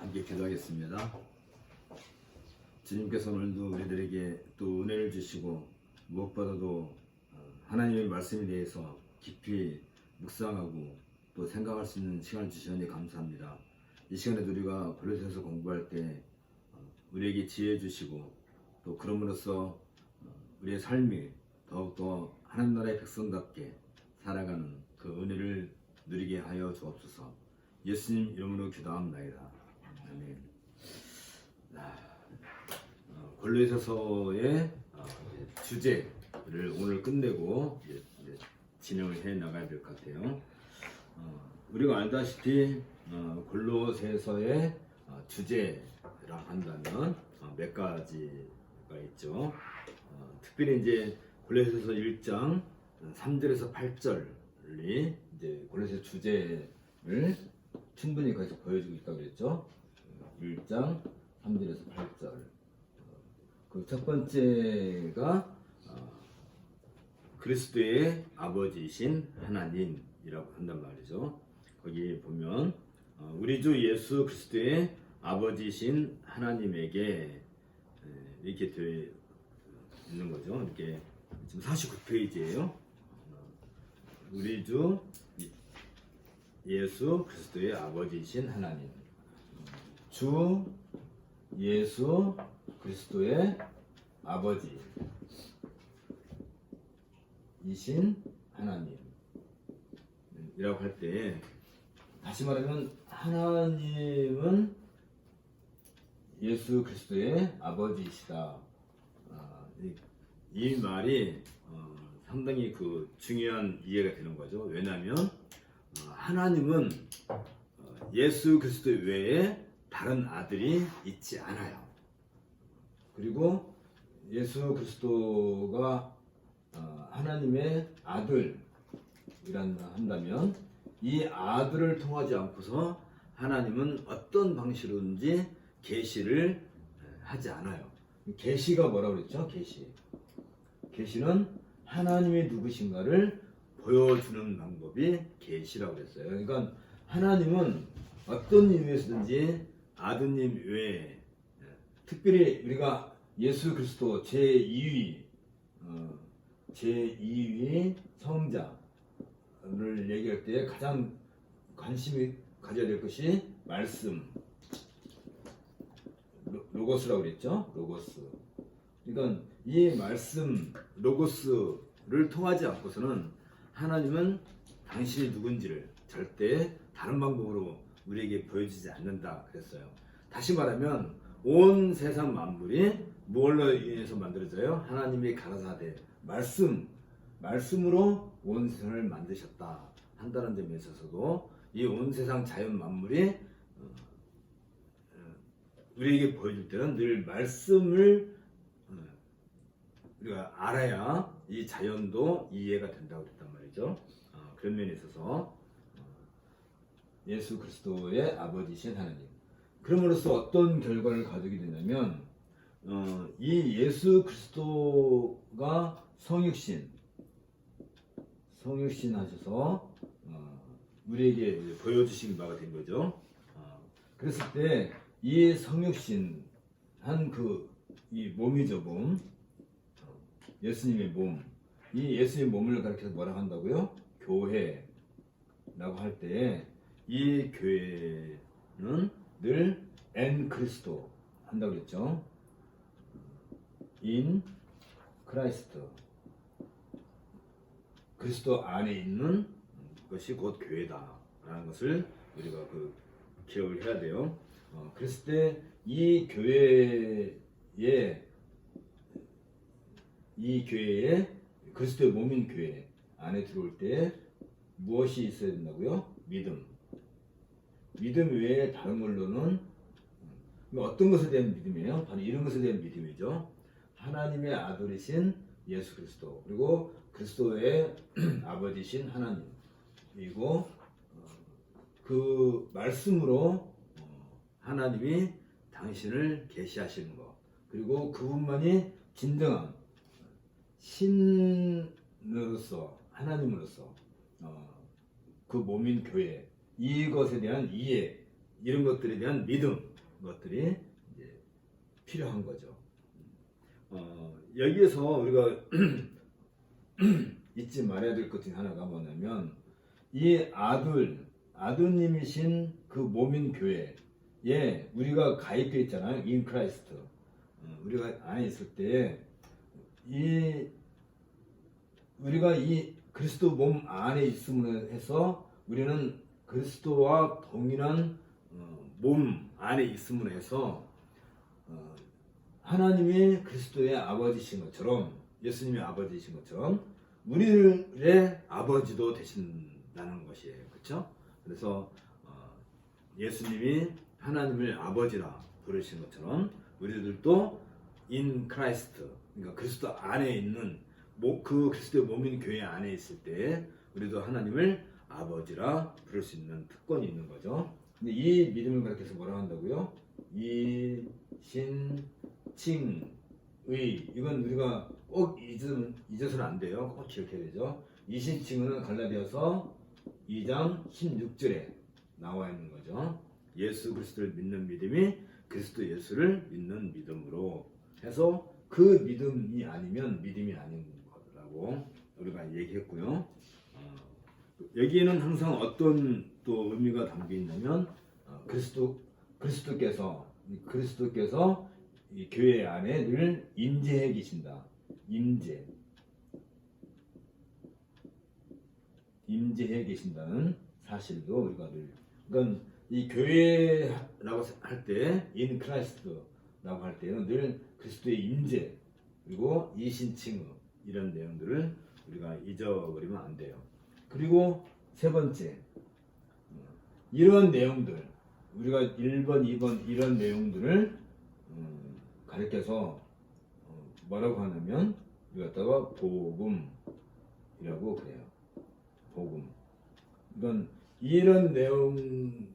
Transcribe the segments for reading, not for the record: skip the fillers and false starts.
함께 기도하겠습니다. 주님께서 오늘도 우리들에게 또 은혜를 주시고 무엇보다도 하나님의 말씀에 대해서 깊이 묵상하고 또 생각할 수 있는 시간을 주시니 감사합니다. 이 시간에 우리가 골로새서 공부할 때 우리에게 지혜 주시고 또 그럼으로써 우리의 삶이 더욱더 하나님 나라의 백성답게 살아가는 그 은혜를 누리게 하여 주옵소서. 예수님 이름으로 기도합니다. 아멘. 골로새서의 주제를 오늘 끝내고 이제 진행을 해 나가야 될 것 같아요. 우리가 알다시피 골로새서의 주제라 한다면 몇 가지가 있죠. 특별히 이제 골로새서 1장 3절에서 8절이 이제 골로새 주제를 충분히 거기서 보여주고 있다고 그랬죠. 1장 3절에서 8절. 그 첫 번째가 그리스도의 아버지이신 하나님이라고 한단 말이죠. 거기 보면 우리 주 예수 그리스도의 아버지이신 하나님에게 이렇게 되어 있는 거죠. 이렇게 지금 49페이지예요. 우리 주 예수 그리스도의 아버지이신 하나님. 주 예수 그리스도의 아버지이신 하나님 이라고 할 때, 다시 말하면 하나님은 예수 그리스도의 아버지이시다. 이 말이 상당히 그 중요한 이해가 되는 거죠. 왜냐하면 하나님은 예수 그리스도 외에 다른 아들이 있지 않아요. 그리고 예수 그리스도가 하나님의 아들이란다 한다면 이 아들을 통하지 않고서 하나님은 어떤 방식으로든지 계시를 하지 않아요. 계시가 뭐라고 그랬죠? 계시는 하나님이 누구신가를 보여주는 방법이 계시라고 그랬어요. 그러니까 하나님은 어떤 이유에서든지 아드님 외에, 특별히 우리가 예수 그리스도 제2위 성자를 얘기할 때 가장 관심이 가져야 될 것이 말씀, 로고스라고 그랬죠. 로고스. 그러니까 이 말씀 로고스를 통하지 않고서는 하나님은 당신이 누군지를 절대 다른 방법으로 우리에게 보여주지 않는다 그랬어요. 다시 말하면 온 세상 만물이 뭘로 인해서 만들어져요? 하나님이 가라사대 말씀으로 온 세상을 만드셨다 한다는 점에 있어서도 이 온 세상 자연 만물이 우리에게 보여줄 때는 늘 말씀을 우리가 알아야 이 자연도 이해가 된다고 그랬단 말이죠. 그런 면에 있어서 예수 그리스도의 아버지이신 하나님. 그럼으로써 어떤 결과를 가지게 되냐면 이 예수 그리스도가 성육신 하셔서 우리에게 보여주신 바가 된 거죠. 그랬을 때 이 성육신 한 이 몸이죠, 몸. 예수님의 몸. 이 예수님의 몸을 가리켜서 뭐라고 한다고요? 교회라고 할 때 이 교회는 늘 엔 그리스도 한다고 그랬죠. 인 크라이스트. 그리스도 안에 있는 것이 곧 교회다라는 것을 우리가 기억을 해야 돼요. 그랬을 때 이 교회에 그리스도의 몸인 교회 안에 들어올 때 무엇이 있어야 된다고요? 믿음 외에 다른 걸로는 어떤 것에 대한 믿음이에요? 바로 이런 것에 대한 믿음이죠. 하나님의 아들이신 예수 그리스도, 그리고 그리스도의 아버지신 하나님, 그리고 그 말씀으로 하나님이 당신을 계시하시는 것, 그리고 그분만이 진정한 신으로서, 하나님으로서 그 몸인 교회, 이것에 대한 이해, 이런 것들에 대한 믿음 것들이 이제 필요한 거죠. 여기에서 우리가 잊지 말아야 될 것 중에 하나가 뭐냐면 이 아드님이신 그 몸인 교회에 우리가 가입되어 있잖아요. 인 크라이스트. 우리가 안에 있을 때 우리가 이 그리스도 몸 안에 있음으로 해서 우리는 그리스도와 동일한 몸 안에 있음으로 해서 하나님이 그리스도의 아버지신 것처럼 예수님의 아버지신 것처럼 우리의 아버지도 되신다는 것이에요. 그렇죠? 그래서 예수님이 하나님을 아버지라 부르신 것처럼 우리들도 인 크라이스트, 그러니까 그리스도 안에 있는 그 그리스도의 몸인 교회 안에 있을 때 우리도 하나님을 아버지라 부를 수 있는 특권이 있는 거죠. 근데 이 믿음을 가르쳐서 뭐라고 한다고요? 이신칭의, 이건 우리가 꼭 잊어서는 안 돼요. 꼭 기억해야 되죠. 이신칭은 갈라디아서 2장 16절에 나와 있는 거죠. 예수 그리스도를 믿는 믿음이 그리스도 예수를 믿는 믿음으로 해서 그 믿음이 아니면 믿음이 아닌 거라고 우리가 얘기했고요. 여기에는 항상 어떤 또 의미가 담겨 있냐면 그리스도께서 이 교회 안에 늘 임재해 계신다. 임재해 계신다는 사실도 우리가 늘, 그러니까 이 교회라고 할 때, 인 크라이스트라고 할 때는 늘 그리스도의 임재 그리고 이신칭의 이런 내용들을 우리가 잊어버리면 안 돼요. 그리고 세 번째, 이런 내용들 우리가 1번, 2번 이런 내용들을 가르쳐서 뭐라고 하냐면 우리 갖다가 복음이라고 그래요. 복음. 이건 이런 내용이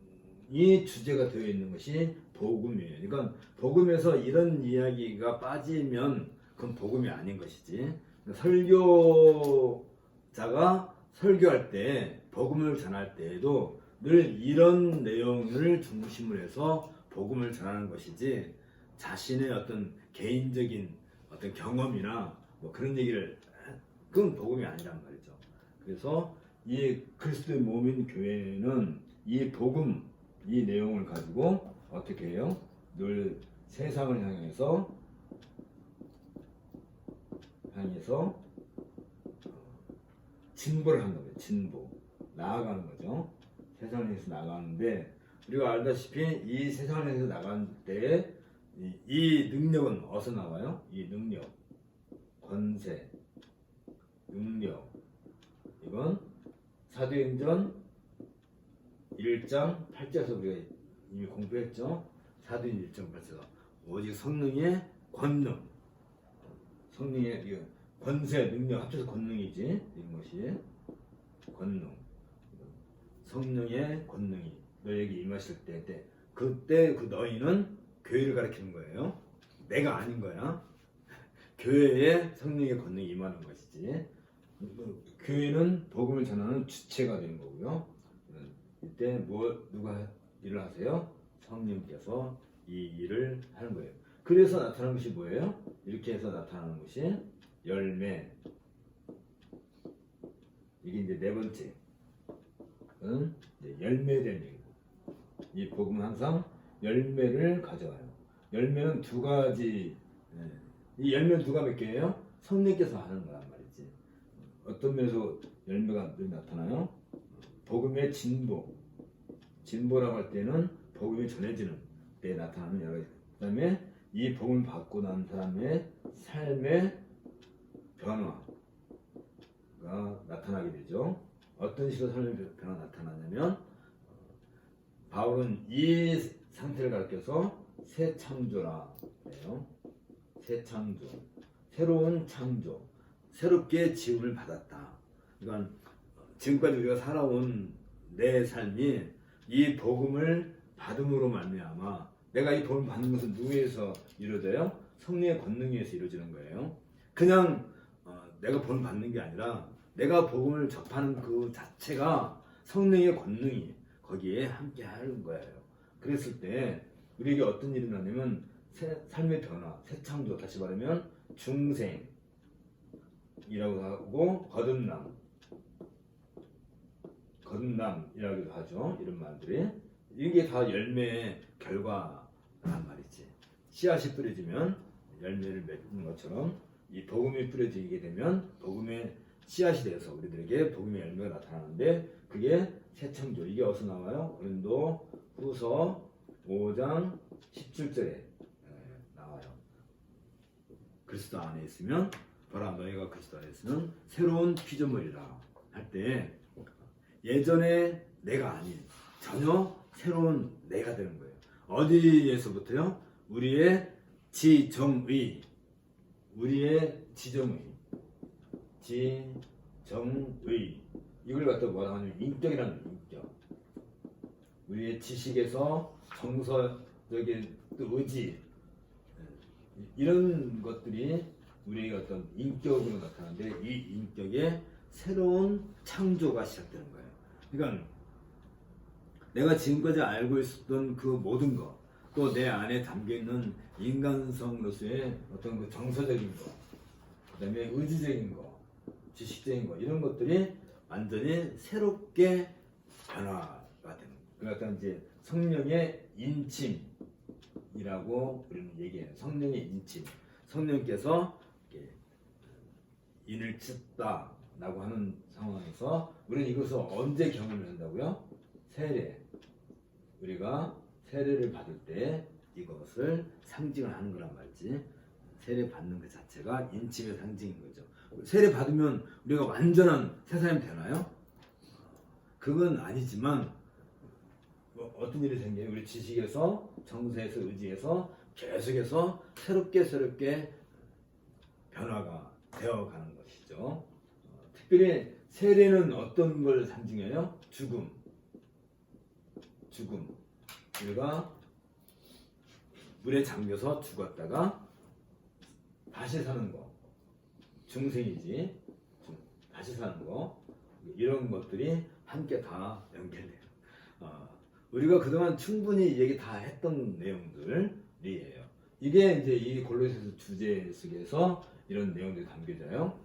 주제가 되어 있는 것이 복음이에요. 그러니까 복음에서 이런 이야기가 빠지면 그건 복음이 아닌 것이지. 설교자가 설교할 때 복음을 전할 때에도 늘 이런 내용을 중심으로 해서 복음을 전하는 것이지 자신의 어떤 개인적인 어떤 경험이나 뭐 그런 얘기를 그건 복음이 아니란 말이죠. 그래서 이 그리스도의 몸인 교회는 이 복음, 이 내용을 가지고 어떻게 해요? 늘 세상을 향해서 진보를 한다고요. 진보. 나아가는 거죠. 세상을 향해서 나가는데 우리가 알다시피 이 세상을 향해서 나갈 때 이 능력은 어디서 나와요? 이 능력, 권세, 능력. 이건 사도행전 1장 8절에서 우리가 이미 공부했죠. 사도행전 1장 8절에서 오직 성령의 권능, 성령의 권세, 능력 합쳐서 권능이지. 이런 것이 권능. 성령의 권능이 너에게 임하실 때 그때 그 너희는 교회를 가리키는 거예요. 내가 아닌 거야. 교회에 성령의 권능이 임하는 것이지. 교회는 복음을 전하는 주체가 되는 거고요. 이때 누가 일을 하세요? 성령께서 이 일을 하는 거예요. 그래서 나타나는 것이 뭐예요? 이렇게 해서 나타나는 것이 열매. 이게 이제 네 번째. 열매된 얘기고. 이 복음은 항상 열매를 가져와요. 열매는 두 가지. 이 열매는 누가 몇 개예요? 성령께서 하는 거란 말이지. 어떤 면에서 열매가 늘 나타나요? 복음의 진보라고 할 때는 복음이 전해지는 때 나타나는 여러 가지. 그 다음에 이 복음을 받고 난 사람의 삶의 변화가 나타나게 되죠. 어떤 식으로 삶의 변화가 나타나냐면 바울은 이 상태를 가르쳐서 새 창조라 해요. 새 창조, 새로운 창조, 새롭게 지음을 받았다. 그러니까 지금까지 우리가 살아온 내 삶이 이 복음을 받음으로 말미암아 내가 이 복음을 받는 것은 누구에서 이루어져요? 성령의 권능에 의해서 이루어지는 거예요. 그냥 내가 복음을 받는 게 아니라 내가 복음을 접하는 그 자체가 성령의 권능이 거기에 함께 하는 거예요. 그랬을 때 우리에게 어떤 일이 나냐면 삶의 변화, 새 창조, 다시 말하면 중생이라고 하고 거듭남이라고도 하죠. 이런 말들이 이게 다 열매의 결과란 말이지. 씨앗이 뿌려지면 열매를 맺는 것처럼 이 복음이 뿌려지게 되면 복음의 씨앗이 돼서 우리들에게 복음의 열매가 나타나는데 그게 새 창조. 이게 어디서 나와요? 고린도 후서 5장 17절에 나와요. 그리스도 안에 있으면 보라 너희가 그리스도 안에 있으면 새로운 피조물이라 할 때 예전에 내가 아닌 전혀 새로운 내가 되는 거예요. 어디에서부터요? 우리의 지정의 이걸 갖다 뭐라 하냐면 인격이라는 거예요. 인격. 우리의 지식에서 정서적인 또 의지 이런 것들이 우리의 어떤 인격으로 나타나는데 이 인격의 새로운 창조가 시작되는 거예요. 그러니까 내가 지금까지 알고 있었던 그 모든 것, 또 내 안에 담겨있는 인간성으로서의 어떤 그 정서적인 것, 그 다음에 의지적인 것, 지식적인 것, 이런 것들이 완전히 새롭게 변화가 되는 거예요. 그러니까 이제 성령의 인침이라고 우리는 얘기해요. 성령의 인침. 성령께서 인을 쳤다라고 하는 상황에서 우리는 이것을 언제 경험을 한다고요? 세례. 우리가 세례를 받을 때 이것을 상징을 하는 거란 말이지. 세례 받는 그 자체가 인침의 상징인 거죠. 세례 받으면 우리가 완전한 새 사람이 되나요? 그건 아니지만 어떤 일이 생겨요? 우리 지식에서 정서에서 의지에서 계속해서 새롭게 변화가 되어가는 것이죠. 특별히 세례는 어떤 걸 상징해요? 죽음. 우리가 물에 잠겨서 죽었다가 다시 사는 거. 중생이지. 다시 사는 거. 이런 것들이 함께 다 연결돼요. 우리가 그동안 충분히 얘기 다 했던 내용들이에요. 이게 이제 이 골로새서 주제 속에서 이런 내용들이 담겨져요.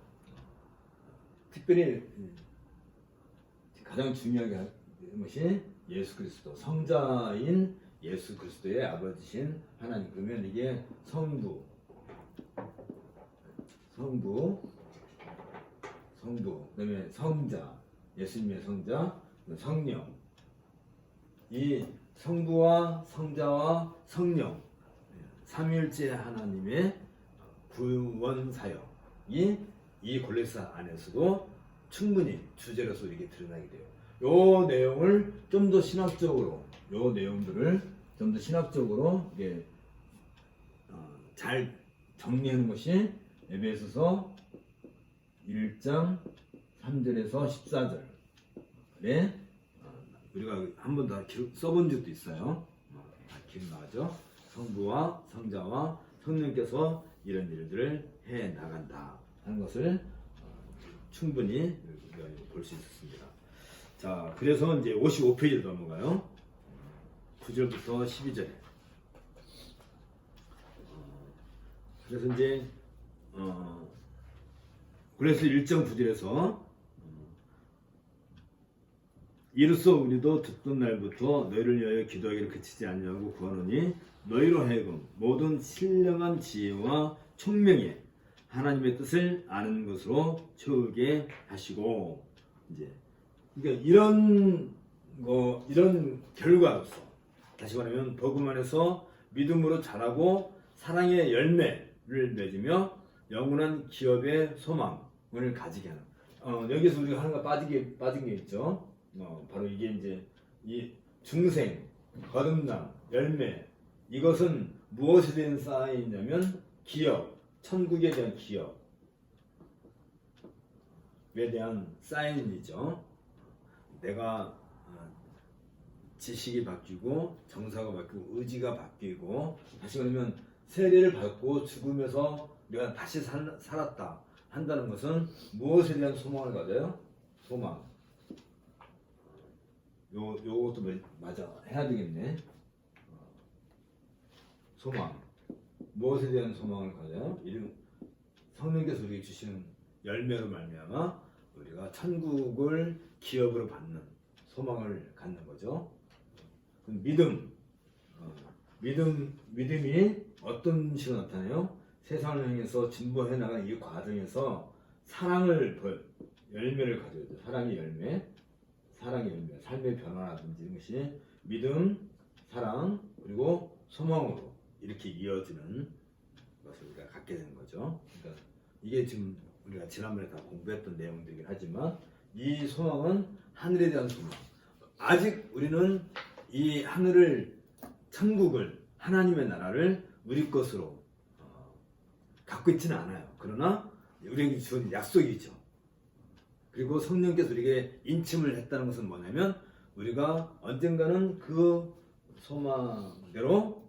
특별히 가장 중요하게 하는 것이 예수 그리스도, 성자인 예수 그리스도의 아버지신 하나님. 그러면 이게 성부, 그다음에 성자, 예수님의 성자, 성령. 이 성부와 성자와 성령, 삼위일체 하나님의 구원 사역이 이 골로새 안에서도 충분히 주제로서 이렇게 드러나게 돼요. 요 내용을 좀 더 신학적으로, 요 내용들을 좀 더 신학적으로 이게 잘 정리하는 것이 에베소서 1장 3절에서 14절에 우리가 한 번 더 써본 적도 있어요. 기억나죠? 성부와 성자와 성령께서 이런 일들을 해 나간다 하는 것을 충분히 볼 수 있었습니다. 자, 그래서 이제 55페이지로 넘어가요. 9절부터 12절. 그래서 이제 그래서 1.9절에서 이로써 우리도 듣던 날부터 너희를 위하여 기도하기를 그치지 아니하고 구하노니 너희로 하여금 모든 신령한 지혜와 총명에 하나님의 뜻을 아는 것으로 채우게 하시고, 이제 그러니까 이런 결과로서, 다시 말하면 복음 안에서 믿음으로 자라고 사랑의 열매를 맺으며 영원한 기업의 소망을 가지게 하는. 여기서 우리가 하나가 빠진 게 있죠. 바로 이게 이제 이 중생, 거듭남, 열매, 이것은 무엇에 대한 사인이냐면 기업, 천국에 대한 기업에 대한 사인이죠. 내가 지식이 바뀌고 정서가 바뀌고 의지가 바뀌고, 다시 말하면 세례를 받고 죽으면서 내가 다시 살았다 한다는 것은 무엇에 대한 소망을 가져요? 소망. 요것도 맞아 해야 되겠네. 소망. 무엇에 대한 소망을 가져요? 성령께서 우리에게 주시는 열매로 말미암아 우리가 천국을 기업으로 받는 소망을 갖는 거죠. 믿음. 믿음이 어떤 식으로 나타나요? 세상을 향해서 진보해 나가는 이 과정에서 열매를 가져야 돼요. 사랑의 열매, 삶의 변화라든지 이런 것이 믿음, 사랑, 그리고 소망으로 이렇게 이어지는 것을 우리가 갖게 되는 거죠. 그러니까 이게 지금 우리가 지난번에 다 공부했던 내용들이긴 하지만 이 소망은 하늘에 대한 소망. 아직 우리는 이 하늘을, 천국을, 하나님의 나라를 우리 것으로 갖고 있지는 않아요. 그러나 우리에게 주어진 약속이죠. 그리고 성령께서 우리에게 인침을 했다는 것은 뭐냐면 우리가 언젠가는 그 소망대로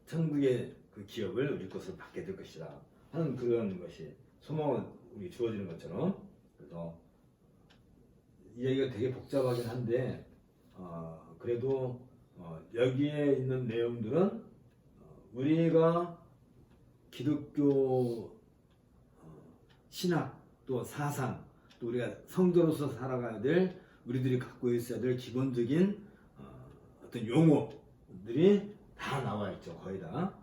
천국의 그 기업을 우리 것으로 받게 될 것이다 하는 그런 것이 소망을 우리 주어지는 것처럼. 그래서 이 얘기가 되게 복잡하긴 한데 그래도 여기에 있는 내용들은 우리가 기독교 신학 또 사상 또 우리가 성도로서 살아가야 될 우리들이 갖고 있어야 될 기본적인 어떤 용어들이 다 나와 있죠. 거의 다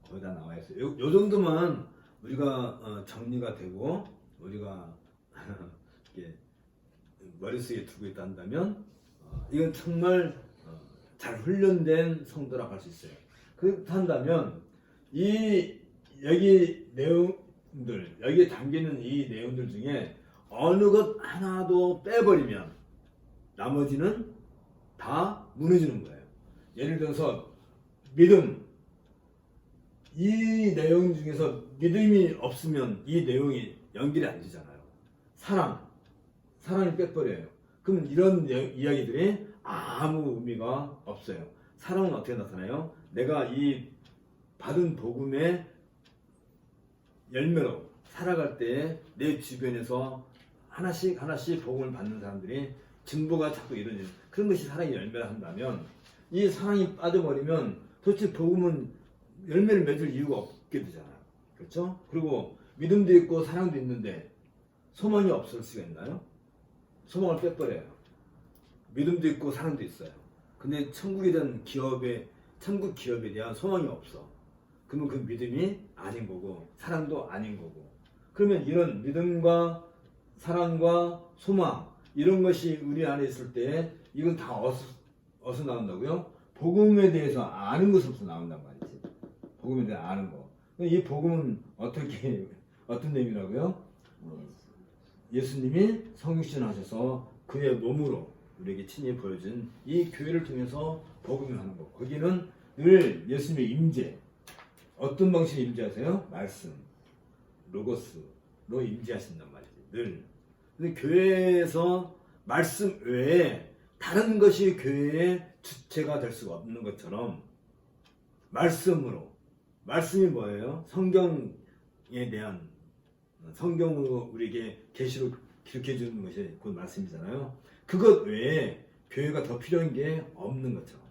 나와 있어요. 요 정도만 우리가 정리가 되고 우리가 머릿속에 두고 있다 한다면 이건 정말 잘 훈련된 성도라고 할 수 있어요. 그렇다면 여기 내용들, 여기에 담기는 이 내용들 중에 어느 것 하나도 빼버리면 나머지는 다 무너지는 거예요. 예를 들어서 믿음, 이 내용 중에서 믿음이 없으면 이 내용이 연결이 안 되잖아요. 사랑이 빼버려요. 그럼 이런 이야기들이 아무 의미가 없어요. 사랑은 어떻게 나타나요? 내가 이 받은 복음의 열매로 살아갈 때 내 주변에서 하나씩 복음을 받는 사람들이 증거가 자꾸 이루어지는 그런 것이 사랑의 열매라 한다면 이 사랑이 빠져버리면 도대체 복음은 열매를 맺을 이유가 없게 되잖아요. 그렇죠? 그리고 믿음도 있고 사랑도 있는데 소망이 없을 수가 있나요? 소망을 빼버려요. 믿음도 있고 사랑도 있어요. 근데 천국 기업에 대한 소망이 없어. 그러면 그 믿음이 아닌 거고 사랑도 아닌 거고. 그러면 이런 믿음과 사랑과 소망 이런 것이 우리 안에 있을 때 이건 다 어디서 나온다고요? 복음에 대해서 아는 것으로서 나온단 말이지. 복음에 대해 아는 거. 이 복음은 어떤 내용이라고요? 예수님이 성육신하셔서 그의 몸으로 우리에게 친히 보여준 이 교회를 통해서 복음을 하는 거. 거기는 늘 예수님의 임재. 어떤 방식의 임재하세요? 말씀, 로고스로 임재하신단 말이지. 늘. 근데 교회에서 말씀 외에 다른 것이 교회의 주체가 될 수가 없는 것처럼 말씀이 뭐예요? 성경에 대한 성경으로 우리에게 계시로 기록해 주는 것이 곧 말씀이잖아요. 그것 외에 교회가 더 필요한 게 없는 것처럼.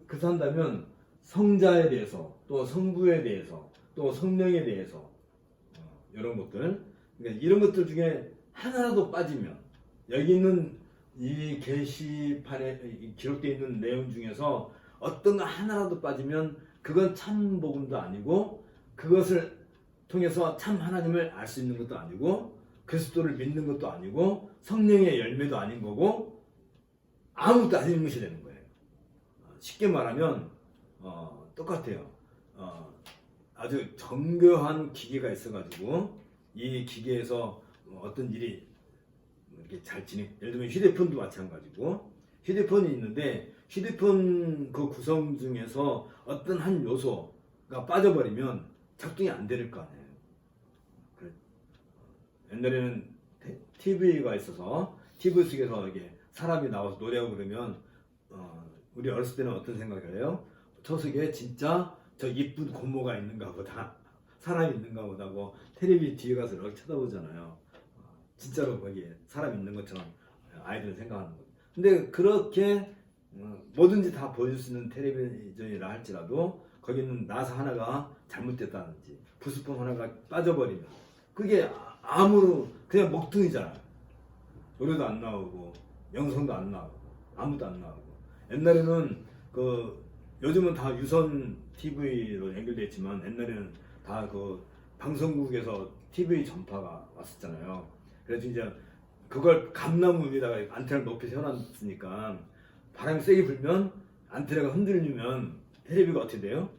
그래서 한다면 성자에 대해서 또 성부에 대해서 또 성령에 대해서 이런 것들, 그러니까 이런 것들 중에 하나라도 빠지면 여기 있는 이 게시판에 기록되어 있는 내용 중에서 어떤 거 하나라도 빠지면 그건 참 복음도 아니고 그것을 통해서 참 하나님을 알 수 있는 것도 아니고 그리스도를 믿는 것도 아니고 성령의 열매도 아닌 거고 아무것도 아닌 것이 되는 거예요. 쉽게 말하면 똑같아요. 아주 정교한 기계가 있어가지고 이 기계에서 어떤 일이 이렇게 잘 예를 들면 휴대폰도 마찬가지고 휴대폰이 있는데 휴대폰 그 구성 중에서 어떤 한 요소가 빠져버리면 작동이 안 될 거 아니에요. 옛날에는 TV가 있어서 TV 속에서 이게 사람이 나와서 노래하고 그러면 우리 어렸을 때는 어떤 생각을 해요? 저 속에 진짜 저 이쁜 고모가 있는가 보다, 사람이 있는가 보다고 텔레비 뒤에 가서 이렇게 쳐다보잖아요. 진짜로 거기에 사람이 있는 것처럼 아이들은 생각하는 거예요. 근데 그렇게 뭐든지 다 보여줄 수 있는 텔레비전이라 할지라도 거기는 나사 하나가 잘못됐다든지 부수품 하나가 빠져버리면 그게 그냥 먹통이잖아. 노래도 안 나오고 영상도 안 나오고 아무도 안 나오고. 옛날에는 요즘은 다 유선 TV로 연결돼 있지만 옛날에는 다 방송국에서 TV 전파가 왔었잖아요. 그래서 이제 그걸 감나무 위에다가 안테나를 높이 세워놨으니까 바람이 세게 불면 안테나가 흔들리면 텔레비가 어떻게 돼요?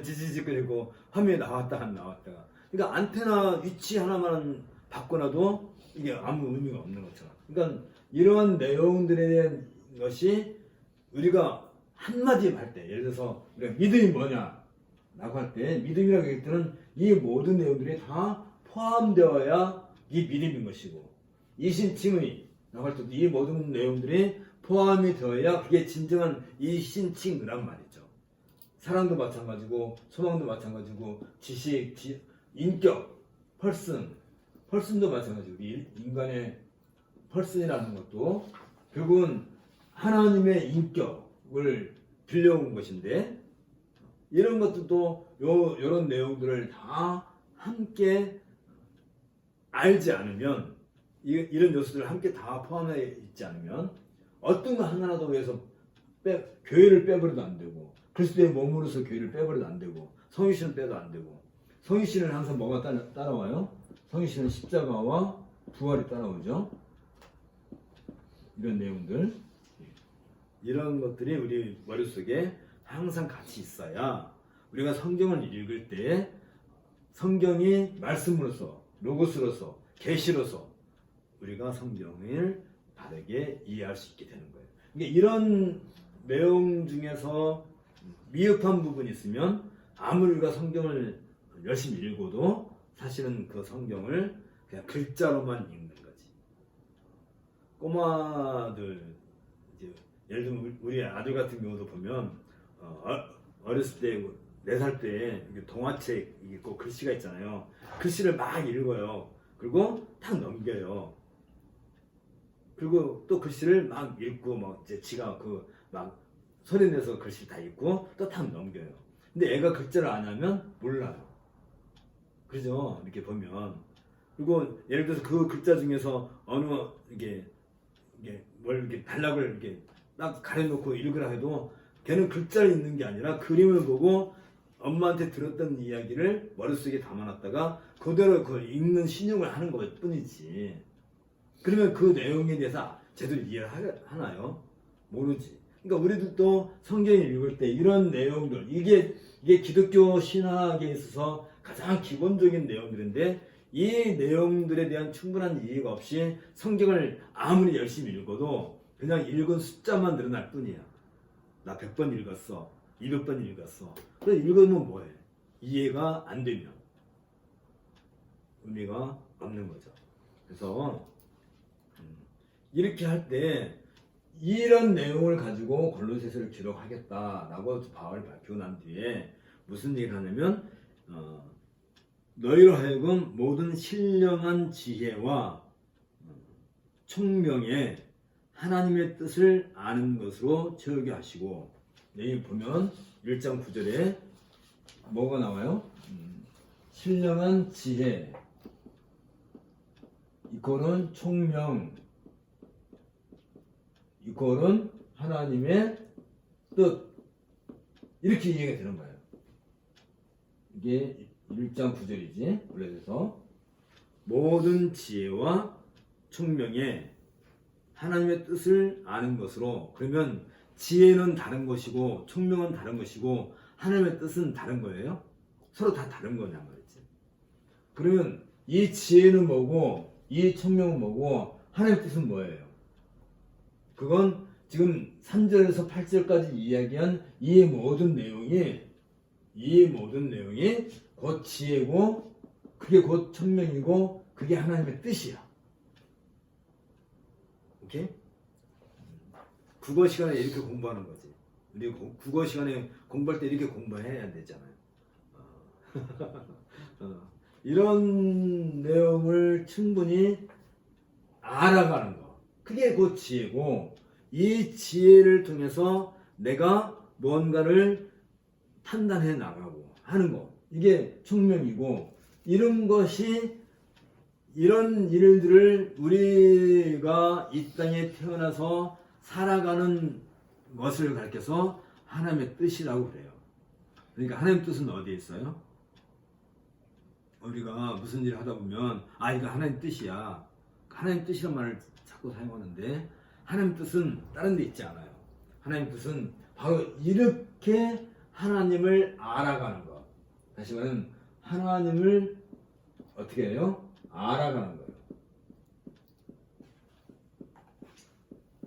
지지직거리고 화면이 나왔다가 안 나왔다가. 그러니까 안테나 위치 하나만 바꿔놔도 이게 아무 의미가 없는 것처럼. 그러니까 이러한 내용들에 대한 것이 우리가 한마디 할 때, 예를 들어서 우리가 믿음이 뭐냐 라고 할 때, 믿음이라고 할 때는 이 모든 내용들이 다 포함되어야 이 믿음인 것이고, 이신칭의 라고 할 때도 이 모든 내용들이 포함이 되어야 그게 진정한 이신칭의란 말이죠. 사랑도 마찬가지고 소망도 마찬가지고 지식, 인격, 펄슨도 마찬가지고 인간의 펄슨이라는 것도 결국은 하나님의 인격을 빌려온 것인데, 이런 것들도 이런 내용들을 다 함께 알지 않으면, 이런 요소들을 함께 다 포함해 있지 않으면 어떤 거 하나라도 위해서 교회를 빼버려도 안 되고, 그리스도의 몸으로서 교회를 빼버려도 안 되고, 성육신을 빼도 안 되고. 성육신은 항상 뭐가 따라와요? 성육신은 십자가와 부활이 따라오죠. 이런 내용들, 이런 것들이 우리 머릿속에 항상 같이 있어야 우리가 성경을 읽을 때 성경이 말씀으로서, 로고스로서, 계시로서 우리가 성경을 바르게 이해할 수 있게 되는 거예요. 그러니까 이런 내용 중에서 미흡한 부분이 있으면 아무리 우리가 성경을 열심히 읽어도 사실은 그 성경을 그냥 글자로만 읽는 거지. 꼬마들, 이제 예를 들면 우리 아들 같은 경우도 보면 어렸을 때 4살 때 동화책 있고 글씨가 있잖아요. 글씨를 막 읽어요. 그리고 탁 넘겨요. 그리고 또 글씨를 막 읽고 이제 지가 막 소리 내서 글씨 다 읽고 또 탁 넘겨요. 근데 애가 글자를 안 하면 몰라요. 그죠? 이렇게 보면. 그리고 예를 들어서 그 글자 중에서 어느 이게 뭘 이렇게 단락을 이렇게 딱 가려놓고 읽으라 해도 걔는 글자를 읽는 게 아니라 그림을 보고 엄마한테 들었던 이야기를 머릿속에 담아놨다가 그대로 읽는 신용을 하는 것 뿐이지. 그러면 그 내용에 대해서 제대로 이해를 하나요? 모르지. 그러니까 우리들도 성경을 읽을 때 이런 내용들, 이게 기독교 신학에 있어서 가장 기본적인 내용들인데, 이 내용들에 대한 충분한 이해가 없이 성경을 아무리 열심히 읽어도 그냥 읽은 숫자만 늘어날 뿐이야. 나 100번 읽었어, 200번 읽었어. 그래서 읽으면 뭐해? 이해가 안 되면 의미가 없는 거죠. 그래서 이렇게 할 때 이런 내용을 가지고 골로새서를 기록하겠다라고 바울이 밝히고 난 뒤에 무슨 얘기를 하냐면, 너희로 하여금 모든 신령한 지혜와 총명에 하나님의 뜻을 아는 것으로 채우게 하시고. 여기 보면 1장 9절에 뭐가 나와요? 신령한 지혜 이거는 총명 이거는 하나님의 뜻, 이렇게 이해가 되는 거예요. 이게 1장 9절이지. 그래서 모든 지혜와 총명에 하나님의 뜻을 아는 것으로. 그러면 지혜는 다른 것이고 총명은 다른 것이고 하나님의 뜻은 다른 거예요. 서로 다 다른 거냐 말이지. 그러면 이 지혜는 뭐고 이 총명은 뭐고 하나님의 뜻은 뭐예요? 그건 지금 3절에서 8절까지 이야기한 이 모든 내용이 곧 지혜고 그게 곧 총명이고 그게 하나님의 뜻이야. 오케이? 국어 시간에 이렇게 공부하는 거지. 우리 국어 시간에 공부할 때 이렇게 공부해야 되잖아요. 이런 내용을 충분히 알아가는 거, 그게 곧 지혜고, 이 지혜를 통해서 내가 뭔가를 판단해 나가고 하는 거, 이게 총명이고, 이런 것이, 이런 일들을 우리가 이 땅에 태어나서 살아가는 것을 가르쳐서 하나님의 뜻이라고 그래요. 그러니까 하나님의 뜻은 어디에 있어요? 우리가 무슨 일을 하다 보면 이거 하나님 뜻이야, 하나님 뜻이란 말을 자꾸 사용하는데, 하나님 뜻은 다른 데 있지 않아요. 하나님 뜻은 바로 이렇게 하나님을 알아가는 것. 다시 말하면 하나님을 어떻게 해요? 알아가는 거예요.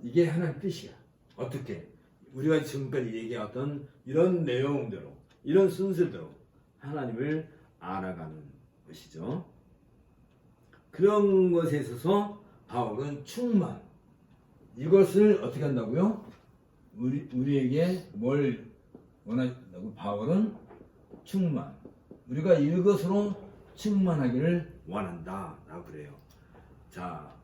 이게 하나님 뜻이야. 어떻게? 우리가 지금까지 얘기했던 이런 내용대로, 이런 순서대로 하나님을 알아가는 것이죠. 그런 것에 있어서 바울은 충만, 이것을 어떻게 한다고요? 우리에게 뭘 원한다고? 바울은 충만, 우리가 이것으로 충만하기를 원한다 라고 그래요. 자,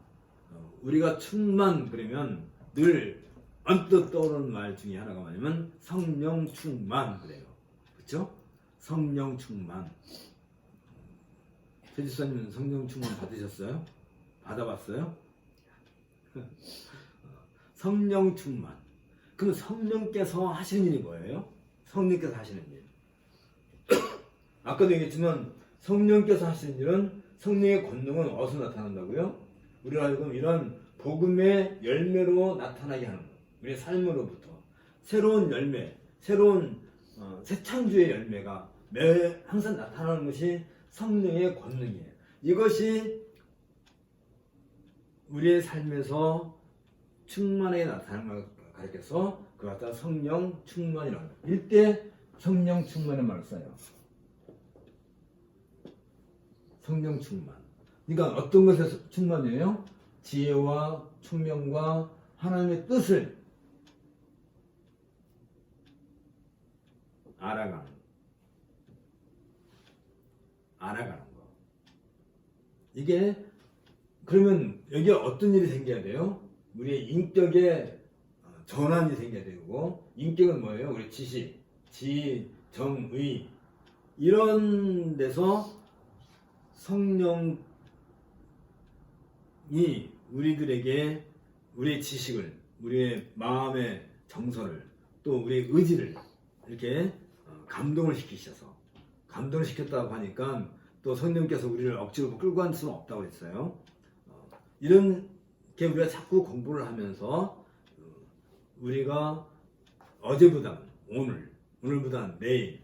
우리가 충만 그러면 늘 언뜻 떠오르는 말 중에 하나가 뭐냐면 성령 충만 그래요. 그렇죠? 성령 충만. 최지사님 성령 충만 받으셨어요? 받아봤어요? 성령 충만. 그럼 성령께서 하시는 일이 뭐예요? 성령께서 하시는 일. 아까도 얘기했지만 성령께서 하시는 일은, 성령의 권능은 어디서 나타난다고요? 우리가 알고 이런 복음의 열매로 나타나게 하는 것. 우리의 삶으로부터 새로운 열매, 새로운 새 창조의 열매가 항상 나타나는 것이 성령의 권능이에요. 이것이 우리의 삶에서 충만하게 나타나는 걸 가르쳐서 그걸 갖다 성령 충만이라고 해요. 이때 성령 충만의 말을 써요. 성령 충만. 그러니까 어떤 것에서 충만이에요? 지혜와 총명과 하나님의 뜻을 알아가는 거. 이게 그러면 여기에 어떤 일이 생겨야 돼요? 우리의 인격에 전환이 생겨야 되고, 인격은 뭐예요? 우리 지식, 지, 정의, 이런 데서 성령이 우리들에게 우리의 지식을, 우리의 마음의 정서를, 또 우리의 의지를 이렇게 감동을 시키셔서, 감동을 시켰다고 하니까 또 성령께서 우리를 억지로 끌고 갈 수는 없다고 했어요. 이렇게 우리가 자꾸 공부를 하면서 우리가 어제보다 오늘보다 내일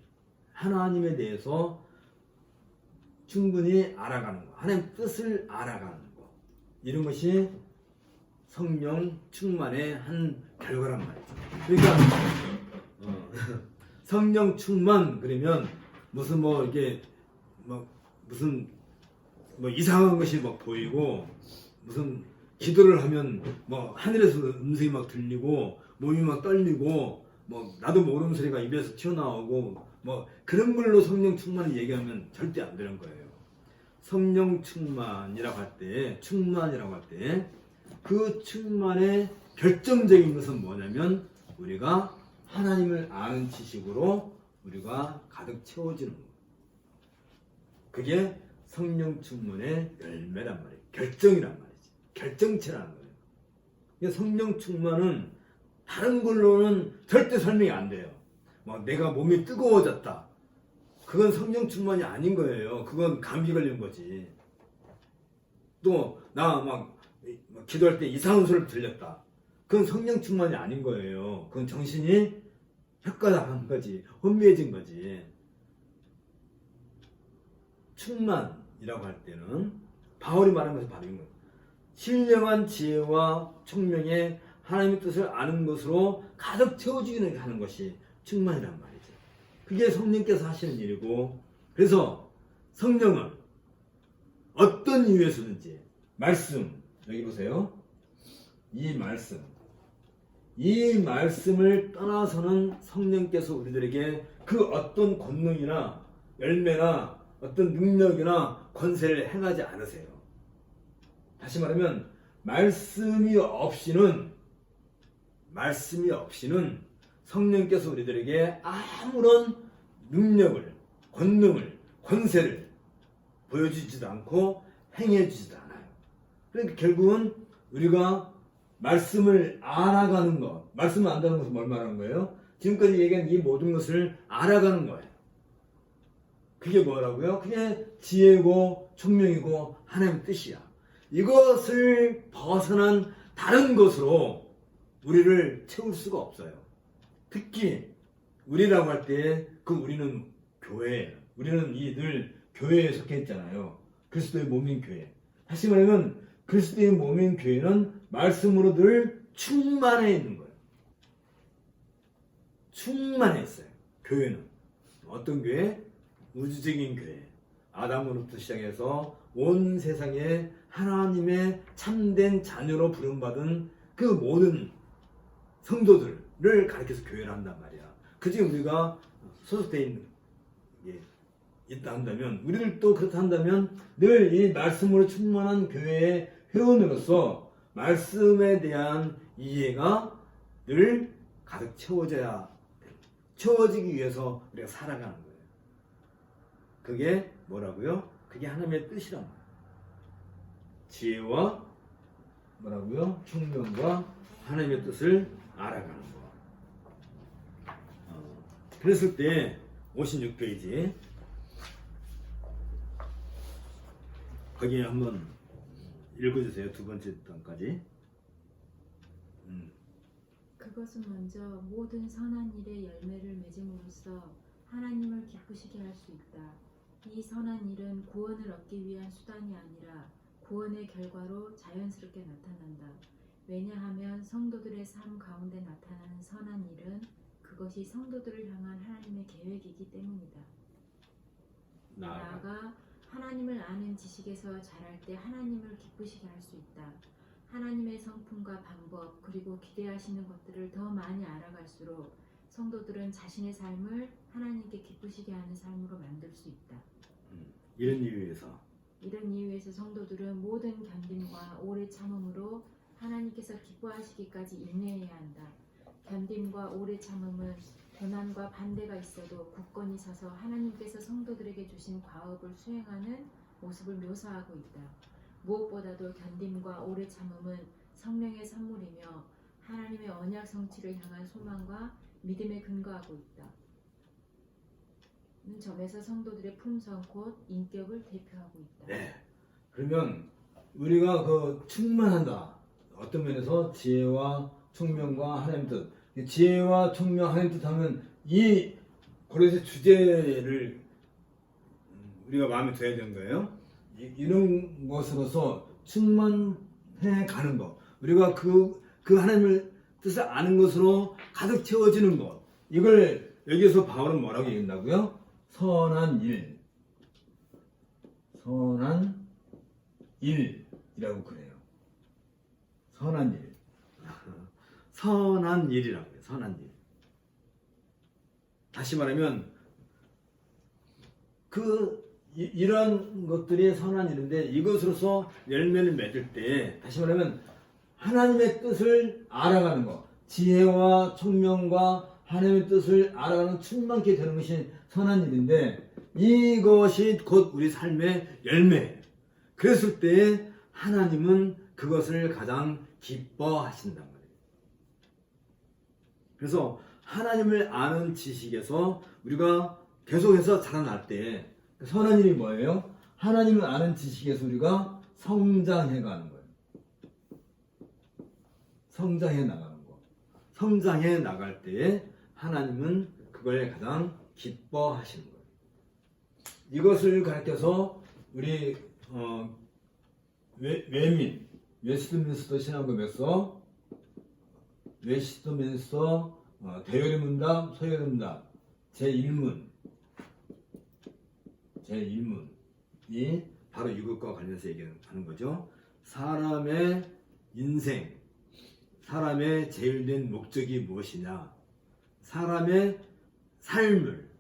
하나님에 대해서 충분히 알아가는 거, 하나님 뜻을 알아가는 거, 이런 것이 성령 충만의 한 결과란 말이죠. 그러니까 성령 충만 그러면 무슨 이게 무슨 이상한 것이 보이고, 무슨 기도를 하면 하늘에서 음성이 막 들리고 몸이 막 떨리고 나도 모르는 소리가 입에서 튀어나오고 그런 걸로 성령 충만을 얘기하면 절대 안 되는 거예요. 성령 충만이라고 할 때, 그 충만의 결정적인 것은 뭐냐면 우리가 하나님을 아는 지식으로 우리가 가득 채워지는 거. 그게 성령 충만의 열매란 말이에요. 결정이란 말이지. 결정체라는 거예요. 성령 충만은 다른 걸로는 절대 설명이 안 돼요. 내가 몸이 뜨거워졌다, 그건 성령 충만이 아닌 거예요. 그건 감기 걸린 거지. 또 나 기도할 때 이상한 소리를 들렸다, 그건 성령 충만이 아닌 거예요. 그건 정신이 헷가닥한 거지, 혼미해진 거지. 충만이라고 할 때는 바울이 말한 것이 바로 이거예요. 신령한 지혜와 총명의 하나님의 뜻을 아는 것으로 가득 채워지게 하는 것이 충만이란 말이죠. 그게 성령께서 하시는 일이고, 그래서 성령은 어떤 이유에서든지 말씀, 여기 보세요. 이 말씀을 떠나서는 성령께서 우리들에게 그 어떤 권능이나 열매나 어떤 능력이나 권세를 행하지 않으세요. 다시 말하면 말씀이 없이는 말씀이 없이는 성령께서 우리들에게 아무런 능력을, 권능을, 권세를 보여주지도 않고 행해주지도 않아요. 그러니까 결국은 우리가 말씀을 알아가는 것, 말씀을 안다는 것은 뭘 말하는 거예요? 지금까지 얘기한 이 모든 것을 알아가는 거예요. 그게 뭐라고요? 그게 지혜고 총명이고 하나님의 뜻이야. 이것을 벗어난 다른 것으로 우리를 채울 수가 없어요. 특히 우리라고 할 때 그 우리는 교회, 우리는 늘 교회에 속해 있잖아요. 그리스도의 몸인 교회. 다시 말하면 그리스도의 몸인 교회는 말씀으로 늘 충만해 있는 거예요. 충만해 있어요. 교회는. 어떤 교회? 우주적인 교회. 아담으로부터 시작해서 온 세상에 하나님의 참된 자녀로 부름받은 그 모든 성도들을 가리켜서 교회를 한단 말이야. 그중에 우리가 소속되어 있는 게 있다 한다면, 우리들도 그렇다 한다면 늘 이 말씀으로 충만한 교회의 회원으로서 말씀에 대한 이해가 늘 가득 채워지기 위해서 우리가 살아가는 거예요. 그게 뭐라고요? 그게 하나님의 뜻이란 말이에요. 지혜와 뭐라고요? 총명과 하나님의 뜻을 알아가는 거. 그랬을 때 56페이지 거기에 한번 읽어주세요. 두 번째 단까지. 그것은 먼저 모든 선한 일의 열매를 맺음으로써 하나님을 기쁘시게 할 수 있다. 이 선한 일은 구원을 얻기 위한 수단이 아니라 구원의 결과로 자연스럽게 나타난다. 왜냐하면 성도들의 삶 가운데 나타나는 선한 일은 그것이 성도들을 향한 하나님의 계획이기 때문이다. 나아가 하나님을 아는 지식에서 자랄 때 하나님을 기쁘시게 할 수 있다. 하나님의 성품과 방법 그리고 기대하시는 것들을 더 많이 알아갈수록 성도들은 자신의 삶을 하나님께 기쁘시게 하는 삶으로 만들 수 있다. 이런 이유에서 성도들은 모든 견딤과 오래 참음으로 하나님께서 기뻐하시기까지 인내해야 한다. 견딤과 오래 참음은 고난과 반대가 있어도 굳건히 서서 하나님께서 성도들에게 주신 과업을 수행하는 모습을 묘사하고 있다. 무엇보다도 견딤과 오래 참음은 성령의 선물이며 하나님의 언약 성취를 향한 소망과 믿음에 근거하고 있다. 점에서 성도들의 품성 곧 인격을 대표하고 있다. 네. 그러면 우리가 그 충만한다. 어떤 면에서 지혜와 총명과 하나님 뜻. 지혜와 총명 하나님 뜻 하면 이 고레스 주제를 우리가 마음에 둬야 되는 거예요. 이런 것으로서 충만해 가는 것. 우리가 그 하나님의 뜻을 아는 것으로 가득 채워지는 것. 이걸 여기서 바울은 뭐라고 얘기한다고요? 선한 일이라고 그래요. 선한 일이라고요. 선한 일. 다시 말하면 이런 것들이 선한 일인데 이것으로서 열매를 맺을 때 다시 말하면 하나님의 뜻을 알아가는 것, 지혜와 총명과 하나님의 뜻을 알아가는 충만케 되는 것이 선한 일인데 이것이 곧 우리 삶의 열매예요. 그랬을 때 하나님은 그것을 가장 기뻐하신단 말이에요. 그래서 하나님을 아는 지식에서 우리가 계속해서 자라날 때 선한 일이 뭐예요? 하나님을 아는 지식에서 우리가 성장해가는 거예요. 성장해 나가는 거. 성장해 나갈 때 하나님은 그걸 가장 기뻐하시는 거예요. 이것을 가르쳐서 우리 웨스트민스터 신학급에서 웨스트민스터 대요리문답, 소요리문답 제1문이 바로 이것과 관련해서 얘기하는 거죠. 사람의 인생, 사람의 제일된 목적이 무엇이냐, 사람의 삶을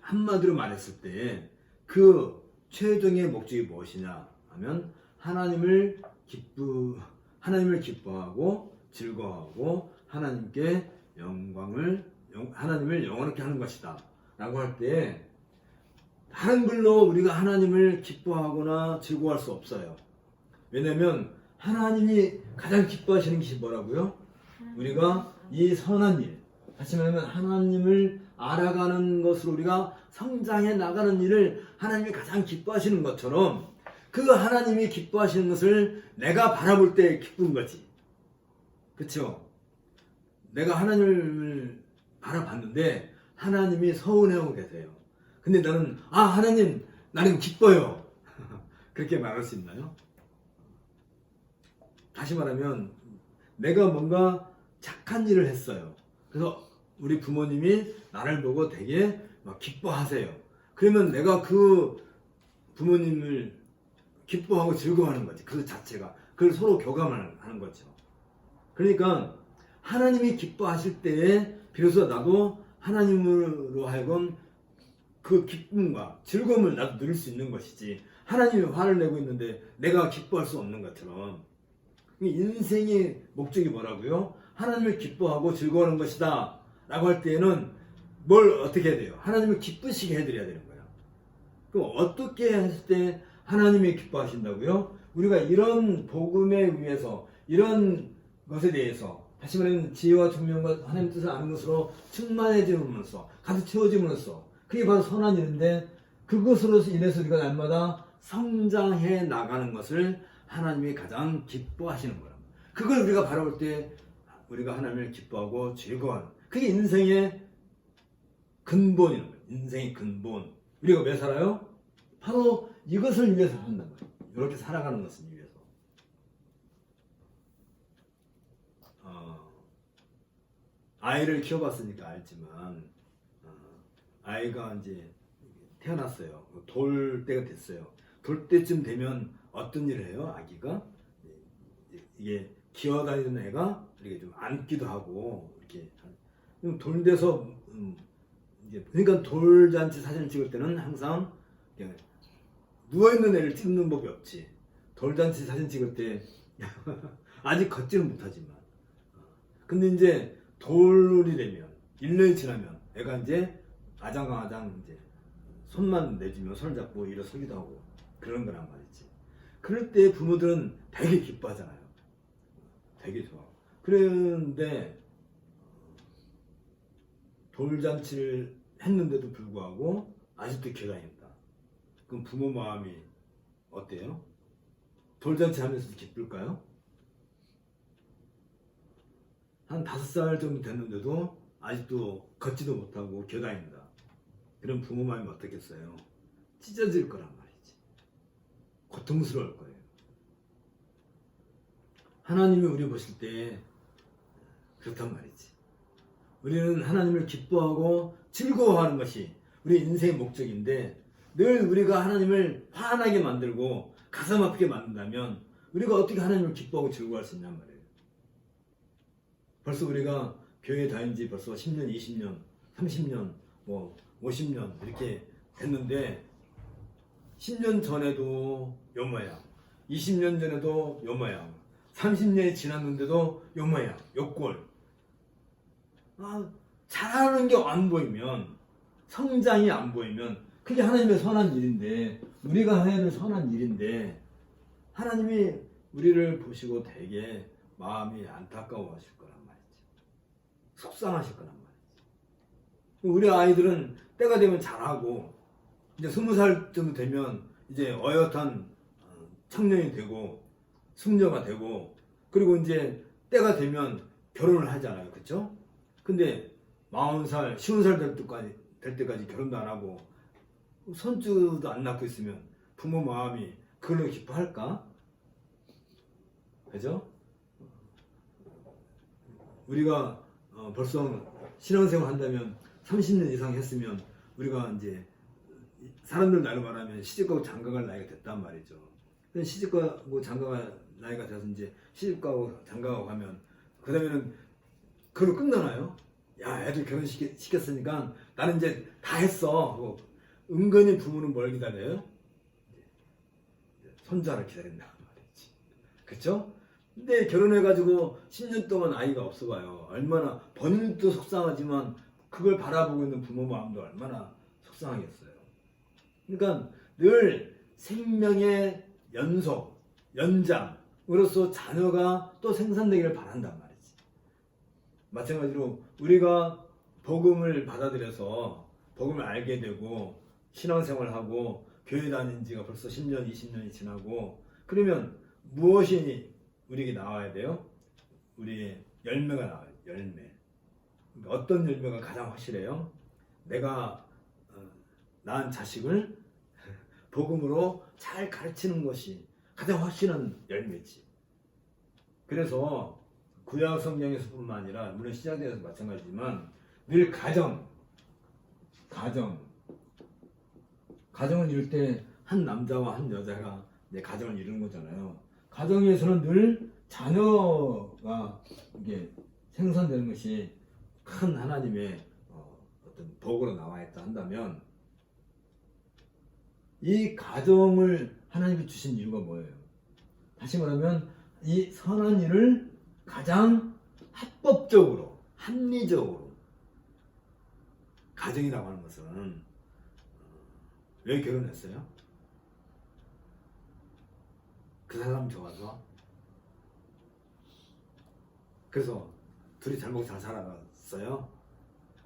한마디로 말했을 때 그 최종의 목적이 무엇이냐 하면 하나님을 기뻐하고 즐거워하고 하나님께 하나님을 영원하게 하는 것이다 라고 할 때 다른 글로 우리가 하나님을 기뻐하거나 즐거워할 수 없어요. 왜냐하면 하나님이 가장 기뻐하시는 것이 뭐라고요? 우리가 이 선한 일, 다시 말하면 하나님을 알아가는 것으로 우리가 성장해 나가는 일을 하나님이 가장 기뻐하시는 것처럼 그 하나님이 기뻐하시는 것을 내가 바라볼 때 기쁜 거지. 그렇죠? 내가 하나님을 바라봤는데 하나님이 서운해하고 계세요. 근데 나는 하나님 나는 기뻐요. 그렇게 말할 수 있나요? 다시 말하면 내가 뭔가 착한 일을 했어요. 그래서 우리 부모님이 나를 보고 되게 막 기뻐하세요. 그러면 내가 그 부모님을 기뻐하고 즐거워하는 거지. 그 자체가. 그걸 서로 교감하는 거죠. 그러니까 하나님이 기뻐하실 때에 비로소 나도 하나님으로 하여금 그 기쁨과 즐거움을 나도 누릴 수 있는 것이지. 하나님이 화를 내고 있는데 내가 기뻐할 수 없는 것처럼. 인생의 목적이 뭐라고요? 하나님을 기뻐하고 즐거워하는 것이다 라고 할 때에는 뭘 어떻게 해야 돼요? 하나님을 기쁘시게 해드려야 되는 거예요. 그럼 어떻게 했을 때 하나님이 기뻐하신다고요? 우리가 이런 복음에 의해서 이런 것에 대해서 다시 말하면 지혜와 총명과 하나님 뜻을 아는 것으로 충만해짐으로써 가득 채워짐으로써 그게 바로 선한 일인데 그것으로 인해서 우리가 날마다 성장해 나가는 것을 하나님이 가장 기뻐하시는 거랍니다. 그걸 우리가 바라볼 때 우리가 하나님을 기뻐하고 즐거워하는 그게 인생의 근본이라는 거예요. 인생의 근본. 우리가 왜 살아요? 바로 이것을 위해서 산다는 거예요. 이렇게 살아가는 것을 위해서. 아이를 키워봤으니까 알지만 아이가 이제 태어났어요. 돌 때가 됐어요. 돌 때쯤 되면 어떤 일을 해요? 아기가 이게 기어다니는 애가 이렇게 좀 앉기도 하고 이렇게 돌 돼서 이제 그러니까 돌잔치 사진을 찍을 때는 항상 누워 있는 애를 찍는 법이 없지. 돌잔치 사진 찍을 때 아직 걷지는 못하지만 근데 이제 돌이 되면 1년이 지나면 애가 이제 아장아장 이제 손만 내주면 손을 잡고 일어서기도 하고 그런 거란 말이지. 그럴 때 부모들은 되게 기뻐하잖아요. 되게 좋아. 그런데 돌잔치를 했는데도 불구하고 아직도 기다린다. 그럼 부모 마음이 어때요? 돌잔치 하면서도 기쁠까요? 한 5살 정도 됐는데도 아직도 걷지도 못하고 겨다닌다. 그럼 부모 마음이 어떻겠어요? 찢어질 거란 말이지. 고통스러울 거예요. 하나님이 우리 보실 때 그렇단 말이지. 우리는 하나님을 기뻐하고 즐거워하는 것이 우리 인생의 목적인데 늘 우리가 하나님을 화나게 만들고 가슴 아프게 만든다면 우리가 어떻게 하나님을 기뻐하고 즐거워할 수 있냔 말이에요. 벌써 우리가 교회에 다닌 지 벌써 10년, 20년, 30년, 50년 이렇게 됐는데 10년 전에도 요 모양, 20년 전에도 요 모양, 30년이 지났는데도 요 모양, 요 꼴. 잘하는 게 안 보이면, 성장이 안 보이면 그게 하나님의 선한 일인데 우리가 해야 될 선한 일인데 하나님이 우리를 보시고 되게 마음이 안타까워 하실 거란 말이지. 속상하실 거란 말이지. 우리 아이들은 때가 되면 잘하고 이제 20살 정도 되면 이제 어엿한 청년이 되고 숙녀가 되고 그리고 이제 때가 되면 결혼을 하잖아요. 그렇죠? 근데 40살, 50살 될 때까지 결혼도 안 하고 손주도 안 낳고 있으면 부모 마음이 그걸로 기뻐할까? 그죠? 우리가 벌써 신혼생활 한다면 30년 이상 했으면 우리가 이제 사람들 나이로 말하면 시집가고 장가갈 나이가 됐단 말이죠. 시집가고 장가갈 나이가 돼서 이제 시집가고 장가가고 하면 그 다음에는 그걸로 끝나나요? 야, 애들 결혼시켰으니까 나는 이제 다 했어 하고 은근히 부모는 뭘 기다려요? 손자를 기다린단 말이지. 그쵸? 근데 결혼해가지고 10년 동안 아이가 없어봐요. 얼마나 본인도 속상하지만 그걸 바라보고 있는 부모 마음도 얼마나 속상하겠어요. 그러니까 늘 생명의 연속, 연장으로서 자녀가 또 생산되기를 바란단 말이지. 마찬가지로 우리가 복음을 받아들여서 복음을 알게 되고 신앙생활하고 교회 다닌 지가 벌써 10년, 20년이 지나고 그러면 무엇이 우리에게 나와야 돼요? 우리의 열매가 나와요. 열매. 그러니까 어떤 열매가 가장 확실해요? 내가 낳은 자식을 복음으로 잘 가르치는 것이 가장 확실한 열매지. 그래서 구약 성경에서뿐만 아니라 물론 신약에서도 마찬가지지만 늘 가정을 이룰 때 한 남자와 한 여자가 이제 가정을 이루는 거잖아요. 가정에서는 늘 자녀가 이게 생산되는 것이 큰 하나님의 어떤 복으로 나와 있다 한다면 이 가정을 하나님이 주신 이유가 뭐예요? 다시 말하면 이 선한 일을 가장 합법적으로, 합리적으로 가정이라고 하는 것은 왜 결혼했어요? 그 사람 좋아서? 그래서 둘이 잘 먹고 잘 살아갔어요?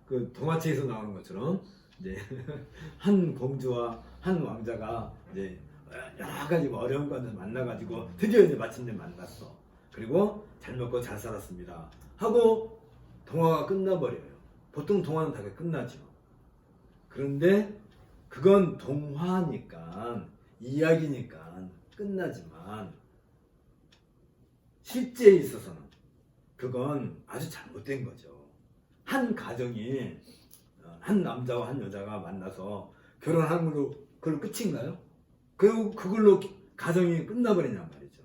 그 동화책에서 나오는 것처럼 이제 한 공주와 한 왕자가 이제 여러 가지 어려운 것을 만나가지고 드디어 이제 마침내 만났어. 그리고 잘 먹고 잘 살았습니다. 하고 동화가 끝나버려요. 보통 동화는 다 끝나죠. 그런데 그건 동화니까 이야기니까 끝나지만 실제에 있어서는 그건 아주 잘못된 거죠. 한 가정이 한 남자와 한 여자가 만나서 결혼한 걸로 그걸로 끝인가요? 그리고 그걸로 가정이 끝나버리냔 말이죠.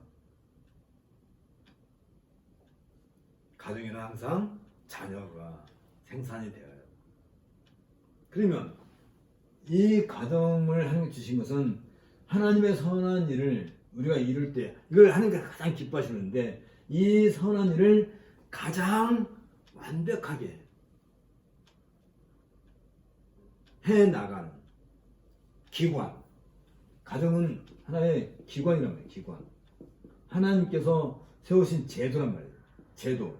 가정에는 항상 자녀가 생산이 되어요. 그러면 이 가정을 하나님께 주신 것은 하나님의 선한 일을 우리가 이룰 때 이걸 하나님께 가장 기뻐하시는데 이 선한 일을 가장 완벽하게 해나가는 기관. 가정은 하나의 기관이란 말이에요. 기관. 하나님께서 세우신 제도란 말이에요. 제도.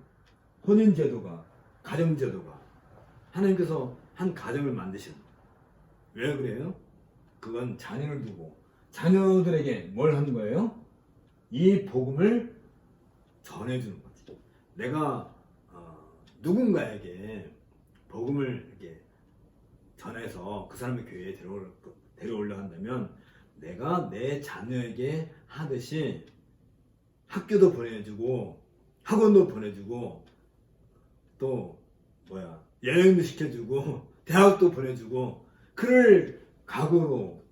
혼인제도가, 가정제도가 하나님께서 한 가정을 만드시는 거예요. 왜 그래요? 그건 자녀를 두고 자녀들에게 뭘 하는 거예요? 이 복음을 전해주는 거지. 내가 누군가에게 복음을 이렇게 전해서 그 사람의 교회에 데려오려 한다면 내가 내 자녀에게 하듯이 학교도 보내주고 학원도 보내주고 또 여행도 시켜주고 대학도 보내주고 그럴 각오로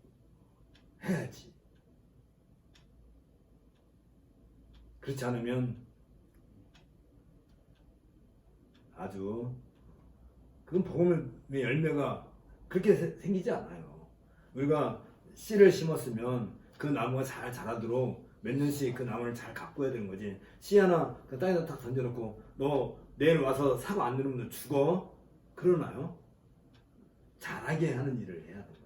해야지. 그렇지 않으면 아주 그건 복음의 열매가 그렇게 생기지 않아요. 우리가 씨를 심었으면 그 나무가 잘 자라도록 몇 년씩 그 나무를 잘 가꿔야 되는 거지. 씨 하나 그 땅에다 딱 던져놓고 너 내일 와서 사과 안 누르면 너 죽어? 그러나요? 자라게 하는 일을 해야 돼요.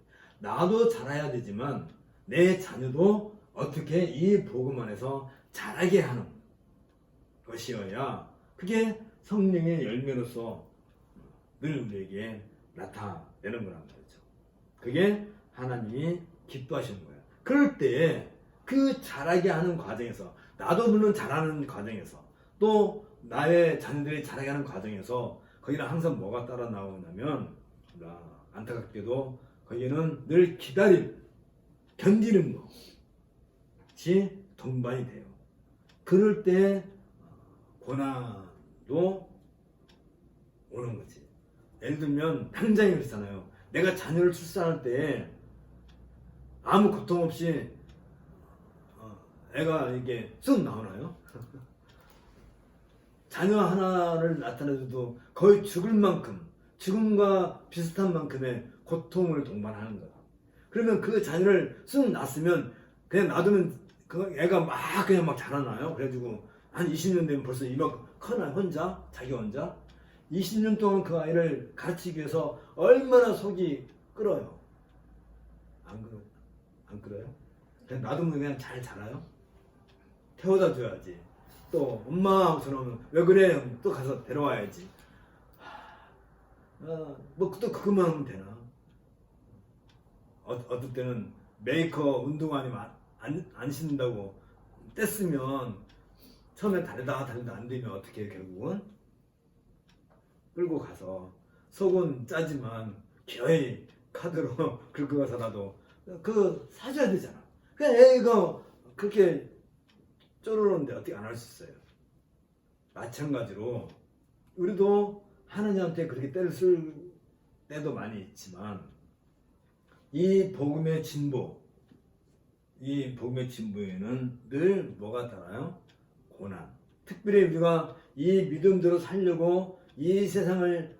나도 자라야 되지만 내 자녀도 어떻게 이 복음 안에서 자라게 하는 것이어야 그게 성령의 열매로서 늘 우리에게 나타내는 거란 말이죠. 그게 하나님이 기뻐하시는 거예요. 그럴 때 그 자라게 하는 과정에서 나도 물론 자라는 과정에서 또 나의 자녀들이 자라게 하는 과정에서 거기는 항상 뭐가 따라 나오냐면 안타깝게도 거기는 늘 기다림, 견디는 것이 동반이 돼요. 그럴 때 고난도 오는 거지. 예를 들면 당장에 그렇잖아요. 내가 자녀를 출산할 때 아무 고통 없이 애가 이게 쑥 나오나요? 자녀 하나를 나타내줘도 거의 죽을 만큼, 죽음과 비슷한 만큼의 고통을 동반하는 거야. 그러면 그 자녀를 쑥 낳았으면 그냥 놔두면 그 애가 그냥 막 자라나요? 그래가지고 한 20년 되면 벌써 이만큼 커나 혼자? 자기 혼자? 20년 동안 그 아이를 가르치기 위해서 얼마나 속이 끓어요. 안 끓어요? 그냥 놔두면 그냥 잘 자라요? 태워다 줘야지. 또 엄마 하고 전화오면 왜 그래? 또 가서 데려와야지. 뭐 또 그것만 하면 되나? 어떨 때는 메이커 운동화 아니면 안 신는다고 뗐으면 처음에 다르다 안 되면 어떻게 해, 결국은? 끌고 가서 속은 짜지만 기어이 카드로 긁어 가서라도 그거 사줘야 되잖아. 그냥 애가 그렇게 쪼르르는데 어떻게 안 할 수 있어요? 마찬가지로 우리도 하느님한테 그렇게 때를 쓸 때도 많이 있지만 이 복음의 진보에는 늘 뭐가 따라요? 고난. 특별히 우리가 이 믿음대로 살려고 이 세상을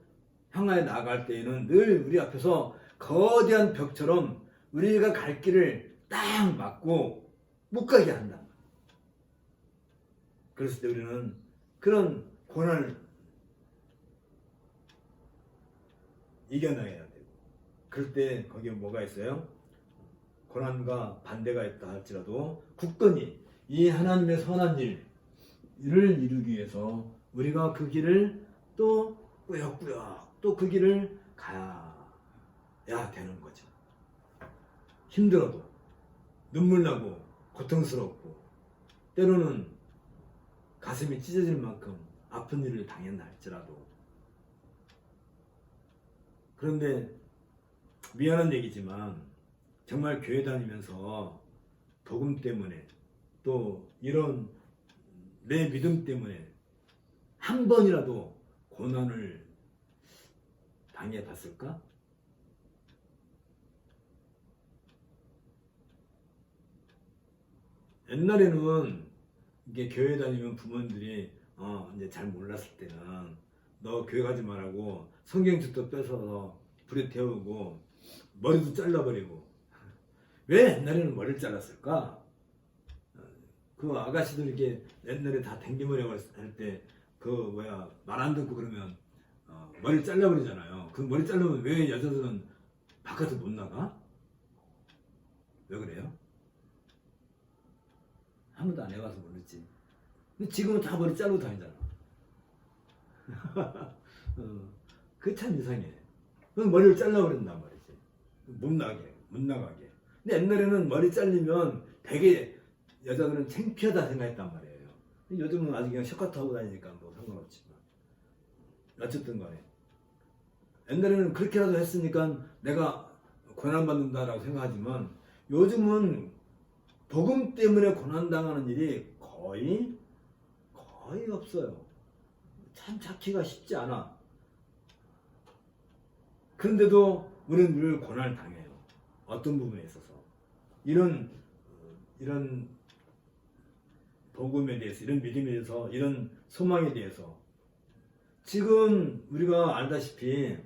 향하여 나아갈 때에는 늘 우리 앞에서 거대한 벽처럼 우리가 갈 길을 딱 막고 못 가게 한다. 그랬을 때 우리는 그런 고난을 이겨내야 되고, 그럴 때 거기에 뭐가 있어요? 고난과 반대가 있다 할지라도 굳건히 이 하나님의 선한 일을 이루기 위해서 우리가 그 길을 또 꾸역꾸역 또 그 길을 가야 되는 거죠. 힘들어도 눈물 나고 고통스럽고 때로는 가슴이 찢어질 만큼 아픈 일을 당했나 할지라도, 그런데 미안한 얘기지만 정말 교회 다니면서 복음 때문에 또 이런 내 믿음 때문에 한 번이라도 고난을 당해봤을까? 옛날에는 이게 교회 다니면 부모님들이 이제 잘 몰랐을 때는 너 교회 가지 말라고 성경책도 뺏어서 불에 태우고 머리도 잘라버리고. 왜 옛날에는 머리를 잘랐을까? 그 아가씨들 이렇게 옛날에 다 댕기머리하고 할 때 말 안 듣고 그러면 머리를 잘라버리잖아요. 그 머리 자르면 왜 여자들은 바깥에 못 나가? 왜 그래요? 한 번도 안 해봐서 모르지. 근데 지금은 다 머리 자르고 다니잖아. 그게 참 이상해. 그럼 머리를 잘라버린단 말이지. 못 나가게. 근데 옛날에는 머리 잘리면 되게 여자들은 창피하다 생각했단 말이에요. 요즘은 아직 그냥 셔커트 하고 다니니까 뭐 상관없지만. 어쨌든 간에. 옛날에는 그렇게라도 했으니까 내가 고난받는다라고 생각하지만 요즘은 복음 때문에 고난당하는 일이 거의 없어요. 참 찾기가 쉽지 않아. 그런데도 우리는 늘 고난을 당해요. 어떤 부분에 있어서. 이런 복음에 대해서, 이런 믿음에 대해서, 이런 소망에 대해서. 지금 우리가 알다시피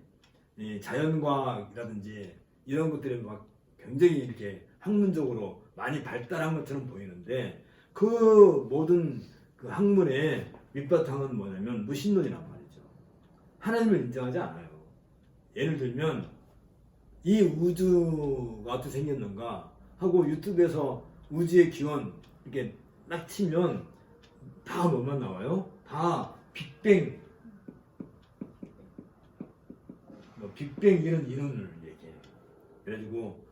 이 자연과학이라든지 이런 것들이 막 굉장히 이렇게 학문적으로 많이 발달한 것처럼 보이는데 그 모든 그 학문의 밑바탕은 뭐냐면 무신론이란 말이죠. 하나님을 인정하지 않아요. 예를 들면 이 우주가 어떻게 생겼는가 하고 유튜브에서 우주의 기원 이렇게 딱 치면 다 뭐만 나와요? 다 빅뱅, 빅뱅 이런 이론을 얘기해요. 그래가지고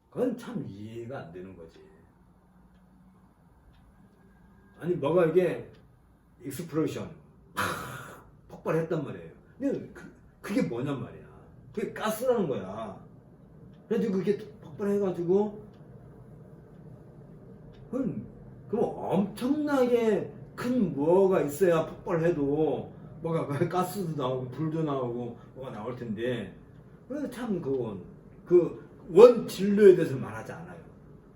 그건 참 이해가 안 되는 거지. 아니 뭐가 이게 익스플로션 폭발했단 말이에요. 근데 그게 뭐냔 말이야. 그게 가스라는 거야. 그래가지고 그게 폭발해가지고 그럼 엄청나게 큰 뭐가 있어야 폭발해도 뭐가 가스도 나오고 불도 나오고 뭐가 나올 텐데 그래서 참 그 원진료에 대해서 말하지 않아요.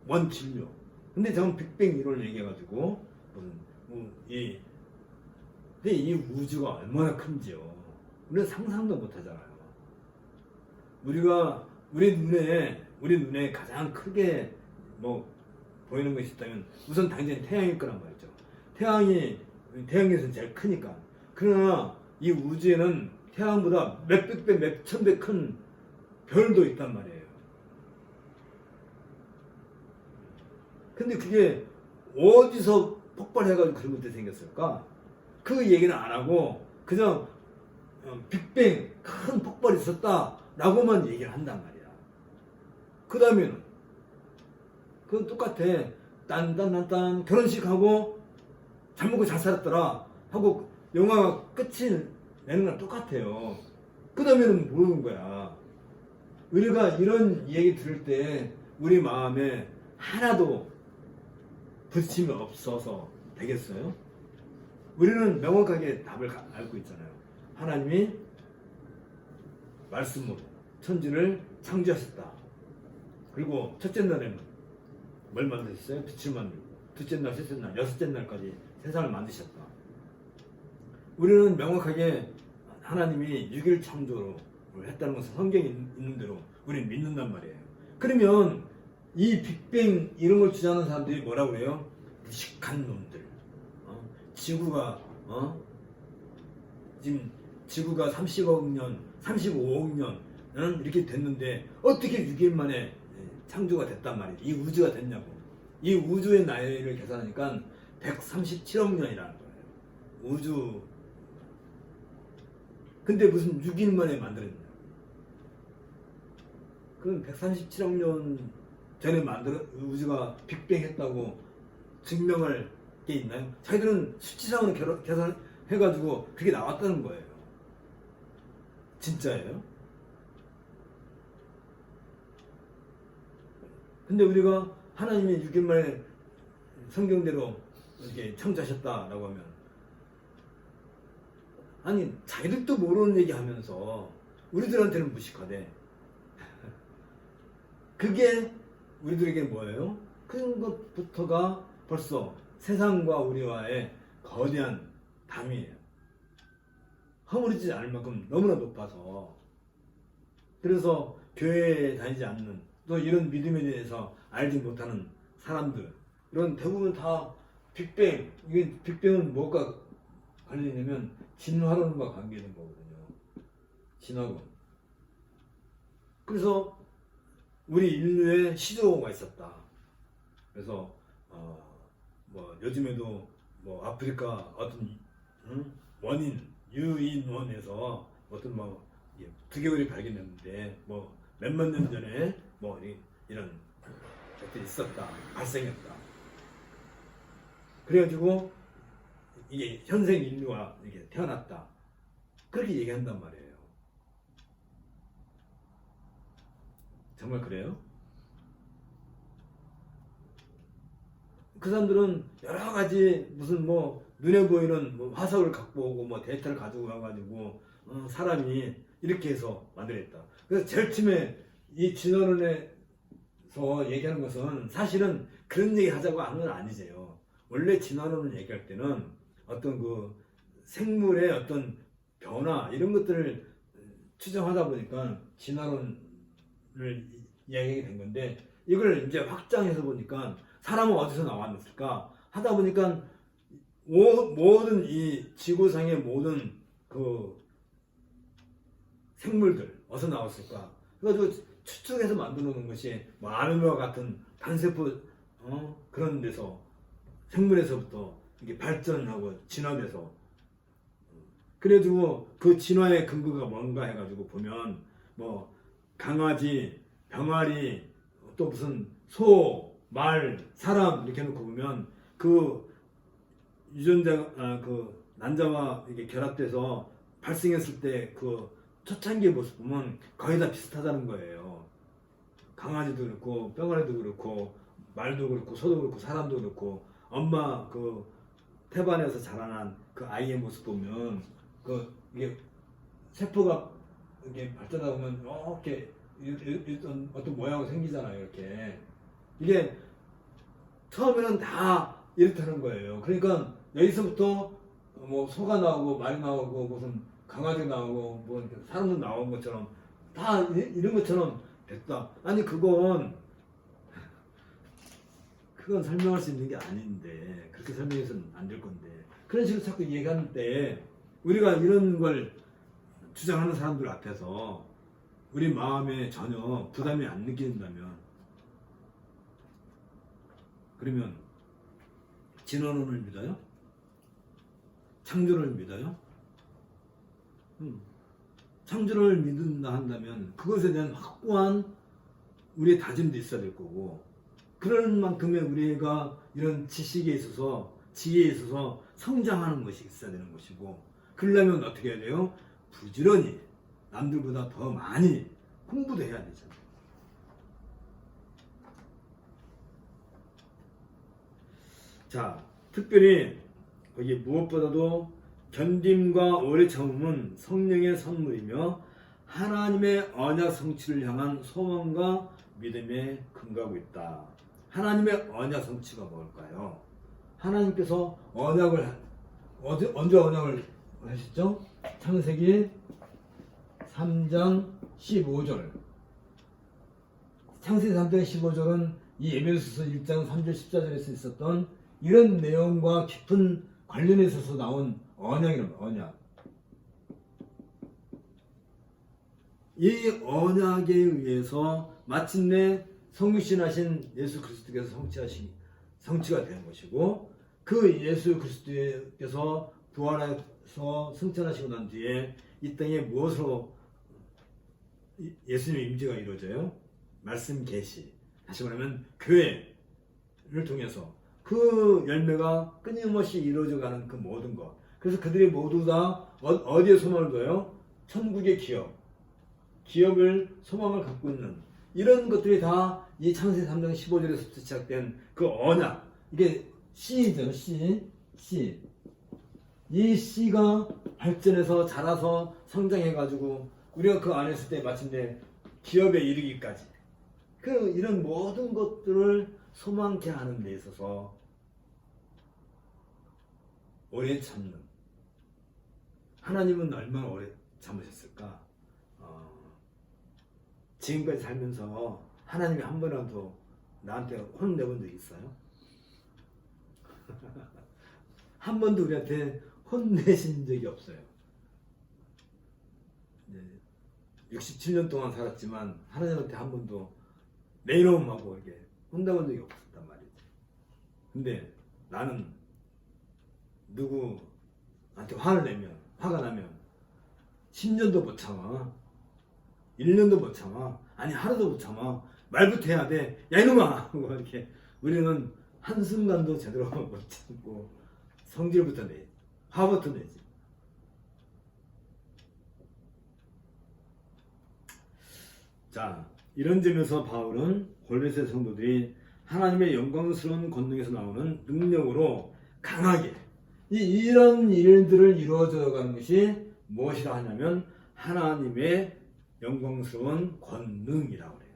원진료. 근데 저는 빅뱅 이론을 얘기해가지고 근데 이 우주가 얼마나 큰지요. 우리는 상상도 못하잖아요. 우리 눈에 가장 크게 뭐 보이는 것이 있다면 우선 당연히 태양일 거란 말이죠. 태양에서는 제일 크니까. 그러나 이 우주에는 태양보다 몇백 배, 몇천 배 큰 별도 있단 말이에요. 근데 그게 어디서 폭발해가지고 그런 것들이 생겼을까? 그 얘기는 안 하고 그냥 빅뱅 큰 폭발이 있었다라고만 얘기를 한단 말이야. 그 다음에는 그건 똑같아. 딴딴딴딴 결혼식하고 잘 먹고 잘 살았더라 하고 영화가 끝이 내는 건 똑같아요. 그 다음에는 모르는 거야. 우리가 이런 얘기 들을 때 우리 마음에 하나도 부딪힘이 없어서 되겠어요? 우리는 명확하게 답을 알고 있잖아요. 하나님이 말씀으로 천지를 창조하셨다. 그리고 첫째 날에는 뭘 만드셨어요? 빛을 만들고 둘째 날, 셋째 날, 여섯째 날까지 세상을 만드셨다. 우리는 명확하게 하나님이 6일 창조를 했다는 것을 성경에 있는 대로 우리는 믿는단 말이에요. 그러면 이 빅뱅 이런 걸 주장하는 사람들이 뭐라고 그래요? 무식한 놈들. 지구가 지금 지구가 30억 년, 35억 년 이렇게 됐는데 어떻게 6일 만에 창조가 됐단 말이에요. 이 우주가 됐냐고. 이 우주의 나이를 계산하니까 137억 년이라는 거예요. 우주. 근데 무슨 6일 만에 만들었냐. 그럼 137억 년 전에 우주가 빅뱅 했다고 증명할 게 있나요? 자기들은 수치상으로 계산해가지고 그게 나왔다는 거예요. 진짜예요? 근데 우리가 하나님이 6일 만에 성경대로 이렇게 창조하셨다라고 하면 아니 자기들도 모르는 얘기 하면서 우리들한테는 무식하대. 그게 우리들에게 뭐예요? 큰 것부터가 벌써 세상과 우리와의 거대한 담이에요. 허물이지 않을 만큼 너무나 높아서. 그래서 교회에 다니지 않는 또 이런 믿음에 대해서 알지 못하는 사람들 이런 대부분 다 빅뱅. 이게 빅뱅은 뭐가 관련이냐면 진화론과 관계된 거거든요. 진화론. 그래서 우리 인류에 시조가 있었다. 그래서 뭐 요즘에도 뭐 아프리카 어떤 유인원에서 어떤 뭐 두개골이 발견됐는데 뭐 몇만 년 전에 뭐 이런 것들이 있었다, 발생했다. 그래가지고 이게 현생 인류가 이게 태어났다. 그렇게 얘기한단 말이에요. 정말 그래요? 그 사람들은 여러 가지 무슨 뭐 눈에 보이는 뭐 화석을 갖고 오고 뭐 데이터를 가지고 와가지고 사람이 이렇게 해서 만들었다. 그래서 제일 처음에 이 진화론에서 얘기하는 것은 사실은 그런 얘기 하자고 하는 건 아니세요. 원래 진화론을 얘기할 때는 어떤 그 생물의 어떤 변화 이런 것들을 추정하다 보니까 진화론을 이야기하게 된 건데 이걸 이제 확장해서 보니까 사람은 어디서 나왔을까 하다 보니까 모든 이 지구상의 모든 그 생물들 어디서 나왔을까 그래가지고 추측해서 만들어 놓은 것이 뭐 아메바 같은 단세포 그런 데서 생물에서부터 이게 발전하고 진화돼서 그래가지고 그 진화의 근거가 뭔가 해가지고 보면 뭐 강아지, 병아리 또 무슨 소, 말, 사람 이렇게 해놓고 보면 그 유전자 그 난자와 이게 결합돼서 발생했을 때 그 초창기의 모습 보면 거의 다 비슷하다는 거예요. 강아지도 그렇고 병아리도 그렇고 말도 그렇고 소도 그렇고 사람도 그렇고 엄마 그 태반에서 자라난 그 아이의 모습 보면 그 이게 세포가 이렇게 발전하다 보면 이렇게 어떤 모양으로 생기잖아요. 이렇게 이게 처음에는 다 이렇다는 거예요. 그러니까 여기서부터 뭐 소가 나오고 말이 나오고 무슨 강아지 나오고 뭐 사람도 나온 것처럼 다 이런 것처럼 됐다. 아니 그건 그건 설명할 수 있는 게 아닌데 그렇게 설명해서는 안 될 건데 그런 식으로 자꾸 얘기하는 때 우리가 이런 걸 주장하는 사람들 앞에서 우리 마음에 전혀 부담이 안 느낀다면 그러면 진원론을 믿어요? 창조를 믿어요? 창조를 믿는다 한다면 그것에 대한 확고한 우리의 다짐도 있어야 될 거고 그런 만큼의 우리가 이런 지식에 있어서 지혜에 있어서 성장하는 것이 있어야 되는 것이고 그러려면 어떻게 해야 돼요? 부지런히 남들보다 더 많이 공부도 해야 되잖아요. 자, 특별히 거기 무엇보다도 견딤과 오래 참음은 성령의 선물이며 하나님의 언약 성취를 향한 소망과 믿음에 근거하고 있다. 하나님의 언약 성취가 뭘까요? 하나님께서 언약을 언제 언약을 하셨죠? 창세기 3장 15절. 창세기 3장 15절은 이 에베소서 1장 3절 14절에서 있었던 이런 내용과 깊은 관련에 있어서 나온 언약이란 언약. 이 언약에 의해서 마침내 성육신하신 예수 그리스도께서 성취가 된 것이고 그 예수 그리스도께서 부활해서 승천하시고 난 뒤에 이 땅에 무엇으로 예수님의 임재가 이루어져요? 말씀 계시. 다시 말하면 교회를 통해서 그 열매가 끊임없이 이루어져가는 그 모든 것. 그래서 그들이 모두 다 어디에 소망을 둬요? 천국의 기업을 소망을 갖고 있는 이런 것들이 다 이 창세기 3장 15절에서 시작된 그 언약. 이게 씨죠. 씨. 이 씨가 발전해서 자라서 성장해가지고 우리가 그 안에 있을 때 마침내 기업에 이르기까지 이런 모든 것들을 소망케 하는 데 있어서 오래 참는 하나님은 얼마나 오래 참으셨을까? 지금까지 살면서 하나님이 한 번이라도 나한테 혼내본 적 있어요? 한 번도 우리한테 혼내신 적이 없어요. 67년 동안 살았지만 하나님한테 한 번도 내 이놈하고 이렇게 혼내본 적이 없었단 말이지. 근데 나는 누구한테 화가 나면 10년도 못 참아. 1년도 못 참아. 아니 하루도 못 참아. 말부터 해야 돼. 야 이놈아! 하고 이렇게 우리는 한순간도 제대로 못 참고 성질부터 내지. 화부터 내지. 자, 이런 점에서 바울은 골로새 성도들이 하나님의 영광스러운 권능에서 나오는 능력으로 강하게 이런 일들을 이루어져가는 것이 무엇이라 하냐면 하나님의 영광스러운 권능이라고 그래요.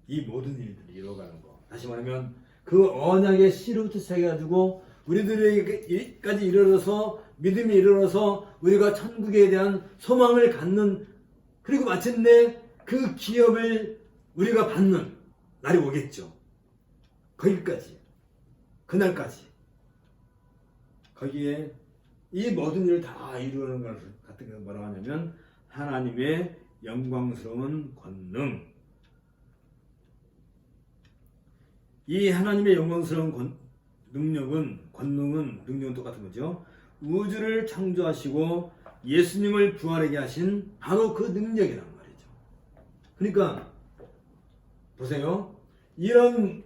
이 모든 일들을 이루어가는 거. 다시 말하면 그 언약의 씨로부터 시작해가지고 우리들에게까지 이르러서 믿음이 이르러서 우리가 천국에 대한 소망을 갖는 그리고 마침내 그 기업을 우리가 받는 날이 오겠죠. 거기까지 그날까지 거기에 이 모든 일을 다 이루는 것 같은 게 뭐라고 하냐면 하나님의 영광스러운 권능. 이 하나님의 영광스러운 능력은 똑같은 거죠. 우주를 창조하시고 예수님을 부활하게 하신 바로 그 능력이란 말이죠. 그러니까 보세요. 이런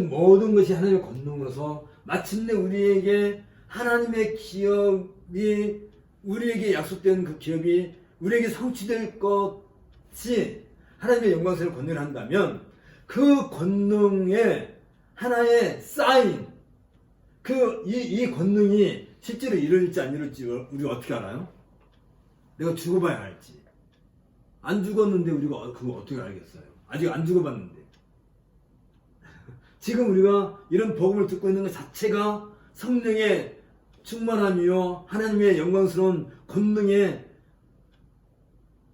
모든 것이 하나님의 권능으로서 마침내 우리에게 하나님의 기업이 우리에게 약속된 그 기업이 우리에게 성취될 것이 하나님의 영광스러운 권능을 한다면 그 권능의 하나의 사인 이 권능이 실제로 이룰지 안 이룰지 우리가 어떻게 알아요? 내가 죽어봐야 알지. 안 죽었는데 우리가 그거 어떻게 알겠어요? 아직 안 죽어봤는데. 지금 우리가 이런 복음을 듣고 있는 것 자체가 성령의 충만함이요 하나님의 영광스러운 권능의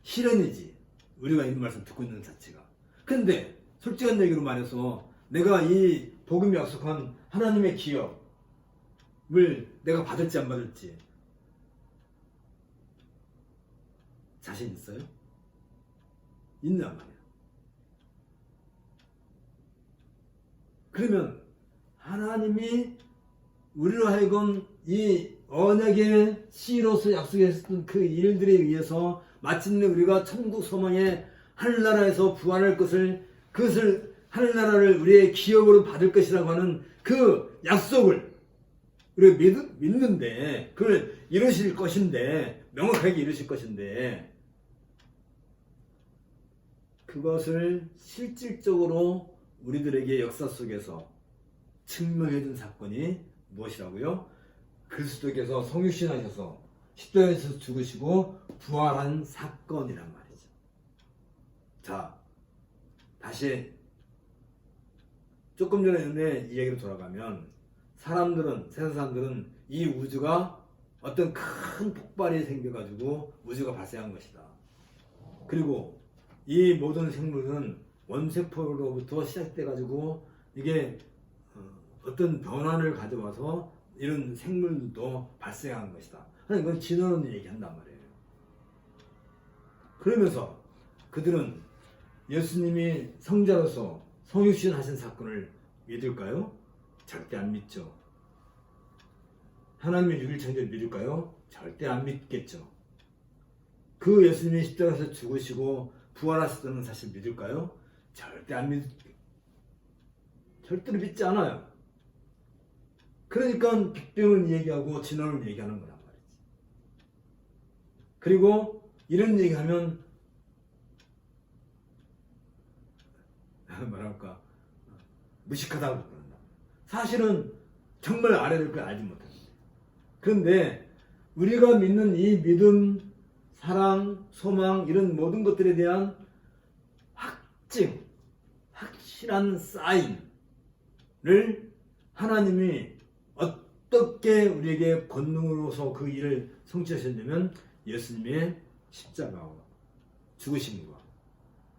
실현이지. 우리가 이 말씀 듣고 있는 자체가. 근데 솔직한 얘기로 말해서 내가 이 복음이 약속한 하나님의 기업을 내가 받을지 안 받을지 자신 있어요? 있냔 말이야. 그러면 하나님이 우리로 하여금 이 언약의 씨로서 약속했던 그 일들에 의해서 마침내 우리가 천국 소망의 하늘나라에서 부활할 그것을 하늘나라를 우리의 기업으로 받을 것이라고 하는 그 약속을 우리가 믿는데, 그걸 이루실 것인데, 명확하게 이루실 것인데, 그것을 실질적으로 우리들에게 역사 속에서 증명해준 사건이 무엇이라고요? 그리스도께서 성육신하셔서 십자가에서 죽으시고 부활한 사건이란 말이죠. 자, 다시 조금 전에 이야기로 돌아가면 세상 사람들은 이 우주가 어떤 큰 폭발이 생겨가지고 우주가 발생한 것이다. 그리고 이 모든 생물은 원세포로부터 시작돼가지고 이게 어떤 변화를 가져와서 이런 생물도 발생한 것이다. 이건 진화론 얘기한단 말이에요. 그러면서 그들은 예수님이 성자로서 성육신 하신 사건을 믿을까요? 절대 안 믿죠. 하나님의 유일창조를 믿을까요? 절대 안 믿겠죠. 그 예수님이 십자가에서 죽으시고 부활하셨다는 사실 믿을까요? 절대 안 절대로 믿지 않아요. 그러니까 빅뱅을 얘기하고 진화를 얘기하는 거란 말이지. 그리고 이런 얘기하면 뭐랄까 무식하다고 그런다. 사실은 정말 알아야 될 걸 알지 못합니다. 그런데 우리가 믿는 이 믿음, 사랑, 소망 이런 모든 것들에 대한 확증, 확실한 사인을 하나님이 어떻게 우리에게 권능으로서 그 일을 성취하셨냐면 예수님의 십자가와 죽으심과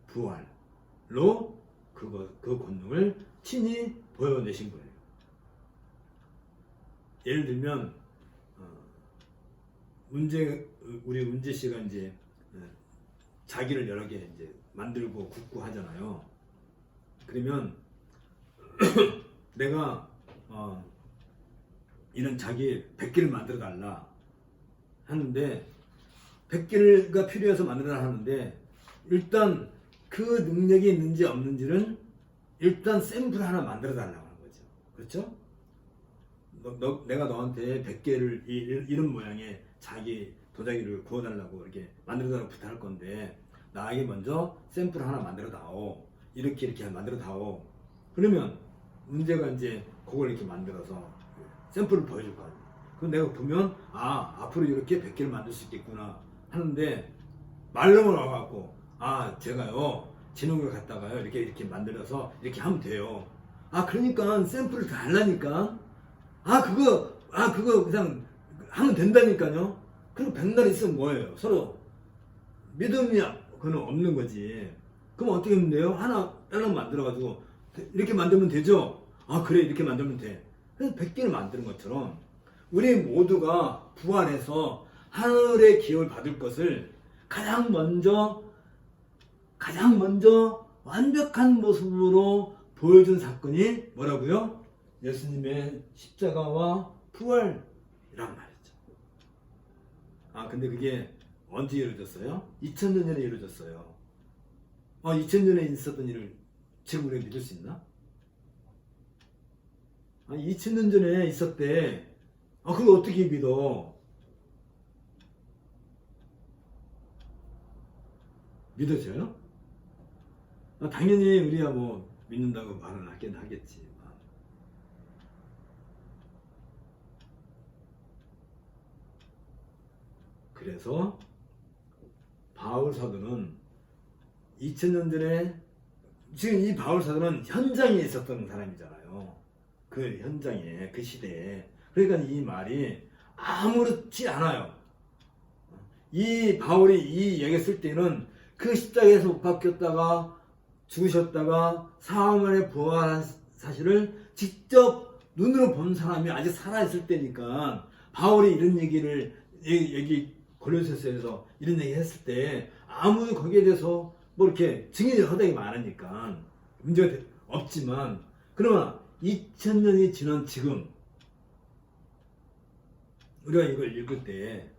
부활로 그 권능을 친히 보여내신 거예요. 예를 들면 우리 은재 씨가 이제 자기를 여러 개 이제 만들고 굽고 하잖아요. 그러면 내가 이런 자기 100개를 만들어 달라 하는데 100개가 필요해서 만들어 달라 하는데 일단 그 능력이 있는지 없는지는 일단 샘플 하나 만들어 달라고 하는 거죠. 그렇죠? 내가 너한테 100개를 이런 모양의 자기 도자기를 구워달라고 이렇게 만들어달라고 부탁할 건데 나에게 먼저 샘플 하나 만들어 다오. 이렇게 만들어 다오. 그러면 문제가 이제 그걸 이렇게 만들어서 샘플을 보여줄 거 아니에요. 그럼 내가 보면 앞으로 이렇게 100개를 만들 수 있겠구나 하는데 말로만 와갖고 제가요 진흥을 갖다가요 이렇게 만들어서 이렇게 하면 돼요. 그러니까 샘플을 달라니까 그거 그냥 하면 된다니까요. 그리고 백날 있으면 뭐예요? 서로 믿음이 그건 없는 거지. 그럼 어떻게 하면 돼요? 하나 딸랑 만들어가지고 이렇게 만들면 되죠? 그래 이렇게 만들면 돼. 그래서 100개를 만드는 것처럼 우리 모두가 부활해서 하늘의 기업을 받을 것을 가장 먼저 완벽한 모습으로 보여준 사건이 뭐라고요? 예수님의 십자가와 부활이란 말이죠. 근데 그게 언제 이루어졌어요? 2000년 전에 이루어졌어요. 2000년에 있었던 일을 지금 우리가 믿을 수 있나? 2000년 전에 있었대. 그걸 어떻게 믿어? 믿어져요? 당연히 우리야 뭐 믿는다고 말은 하긴 하겠지. 그래서 바울 사도는 2000년 전에 지금 이 바울 사도는 현장에 있었던 사람이잖아요. 그 현장에 그 시대에. 그러니까 이 말이 아무렇지 않아요. 이 바울이 이 얘기 쓸 때는 그 십자가에서 못 박혔다가 죽으셨다가 사흘 만에 부활한 사실을 직접 눈으로 본 사람이 아직 살아있을 때니까 바울이 이런 얘기 골로새서에서 이런 얘기 했을 때 아무도 거기에 대해서 뭐 이렇게 증인이 허다히 많으니까 문제가 없지만, 그러나 2000년이 지난 지금 우리가 이걸 읽을 때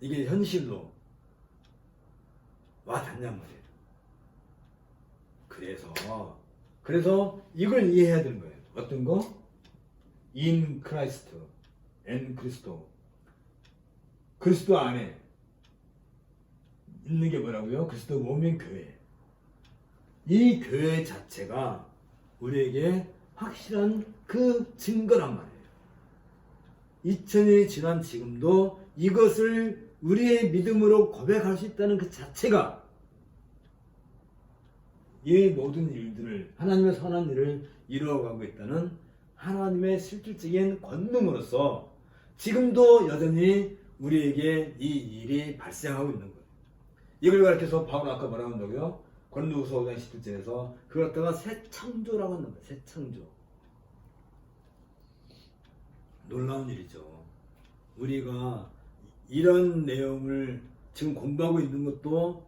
이게 현실로 와 닿냔 말이에요. 그래서 이걸 이해해야 되는 거예요. 어떤 거? In Christ, en 그리스도. 그리스도 안에 있는 게 뭐라고요? 그리스도 몸인 교회. 이 교회 자체가 우리에게 확실한 그 증거란 말이에요. 2000년이 지난 지금도 이것을 우리의 믿음으로 고백할 수 있다는 그 자체가 이 모든 일들을, 하나님의 선한 일을 이루어가고 있다는 하나님의 실질적인 권능으로서 지금도 여전히 우리에게 이 일이 발생하고 있는 거예요. 이걸 가르쳐서 바울 아까 뭐라고 한다고요? 고린도후서 5장 17절에서 그걸 갖다가 새 창조라고 한단 말이에요. 새 창조. 놀라운 일이죠. 우리가 이런 내용을 지금 공부하고 있는 것도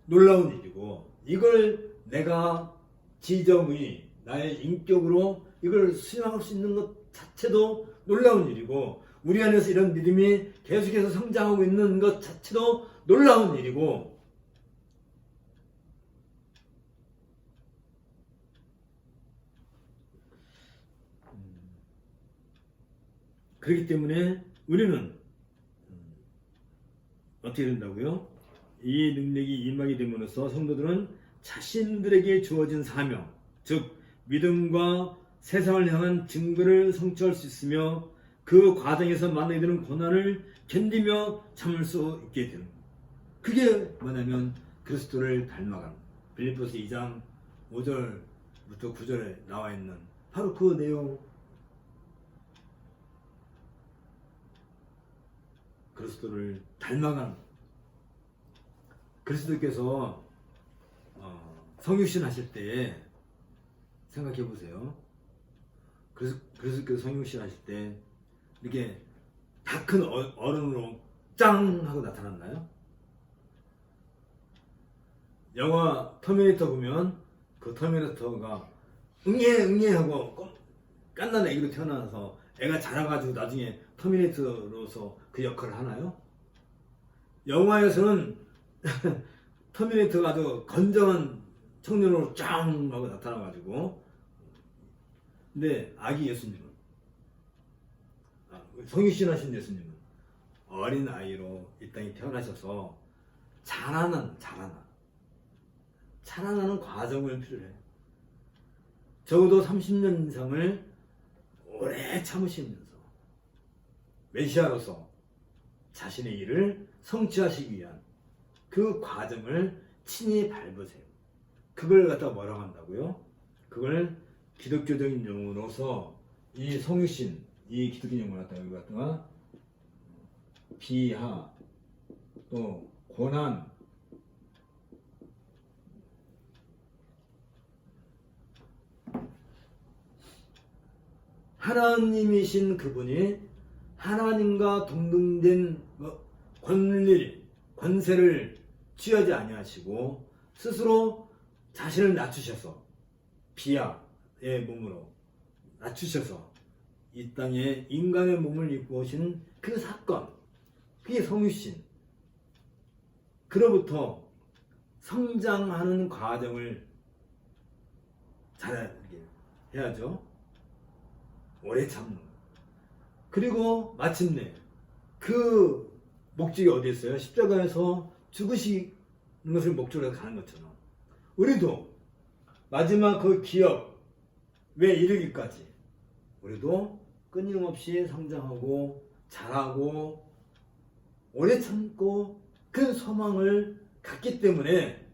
놀라운 일이고, 이걸 내가 지정의 나의 인격으로 이걸 수용할 수 있는 것 자체도 놀라운 일이고, 우리 안에서 이런 믿음이 계속해서 성장하고 있는 것 자체도 놀라운 일이고, 그렇기 때문에 우리는 어떻게 된다고요? 이 능력이 임하게 됨으로써 성도들은 자신들에게 주어진 사명, 즉 믿음과 세상을 향한 증거를 성취할 수 있으며 그 과정에서 만나게 되는 고난을 견디며 참을 수 있게 되는 거예요. 그게 뭐냐면 그리스도를 닮아가는, 빌립보서 2장 5절부터 9절에 나와 있는 바로 그 내용. 그리스도를 닮아가는. 그리스도께서 성육신 하실 때 생각해 보세요. 그리스도께서 성육신 하실 때 이렇게 다 큰 어른으로 짱 하고 나타났나요? 영화 터미네이터 보면 그 터미네이터가 응애 하고 깐난 애기로 태어나서 애가 자라가지고 나중에 터미네이터로서 그 역할을 하나요? 영화에서는 터미네이터가 아주 건장한 청년으로 짱 하고 나타나가지고, 근데 아기 예수님은, 성육신 하신 예수님은 어린 아이로 이 땅에 태어나셔서 자라나는 과정을 필요해요. 적어도 30년 이상을 오래 참으시면서 메시아로서 자신의 일을 성취하시기 위한 그 과정을 친히 밟으세요. 그걸 갖다가 뭐라고 한다고요? 그걸 기독교적인 용어로서 이 성육신, 이 기독교적인 용어를 갖다가 여기 갖다가 비하, 또 고난, 하나님이신 그분이 하나님과 동등된 권세를 취하지 아니하시고 스스로 자신을 낮추셔서 비하의 몸으로 낮추셔서 이 땅에 인간의 몸을 입고 오신 그 사건, 그게 성육신. 그로부터 성장하는 과정을 잘 해야죠. 오래 참는. 그리고 마침내 그 목적이 어디 있어요? 십자가에서 죽으시는 것을 목적으로 가는 것처럼 우리도 마지막 그 기업에 이르기까지 우리도 끊임없이 성장하고 자라고 오래 참고 그 소망을 갖기 때문에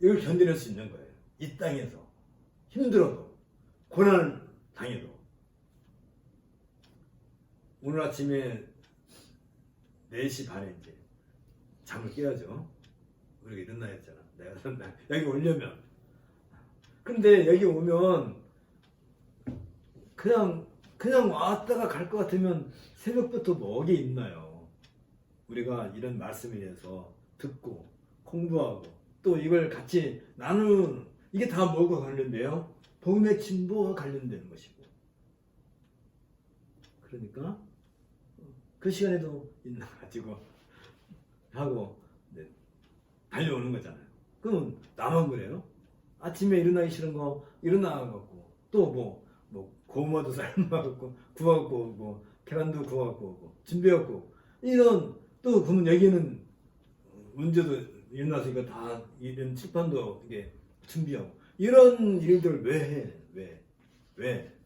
이걸 견뎌낼 수 있는 거예요. 이 땅에서 힘들어도 고난을 당해도. 오늘 아침에 4시 반에 이제 잠을 깨야죠. 우리가 이런 날 했잖아. 내가 여기 오려면 근데 여기 오면 그냥 왔다가 갈 것 같으면 새벽부터 뭐게 있나요? 우리가 이런 말씀에 대해서 듣고 공부하고 또 이걸 같이 나누는 이게 다 뭐가 관련돼요? 복음의 진보와 관련되는 것이고, 그러니까 그 시간에도 있나 가지고 하고 달려오는 거잖아요. 그럼 나만 그래요? 아침에 일어나기 싫은 거 일어나갖고 또 고구마도 삶아갖고 구워갖고 오고 계란도 구워갖고 오고 준비해갖고 오고 이런 또 그러면 여기는 문제도 일어났으니까 다 이런 칠판도 이게 준비하고 이런 일들 왜 해? 왜?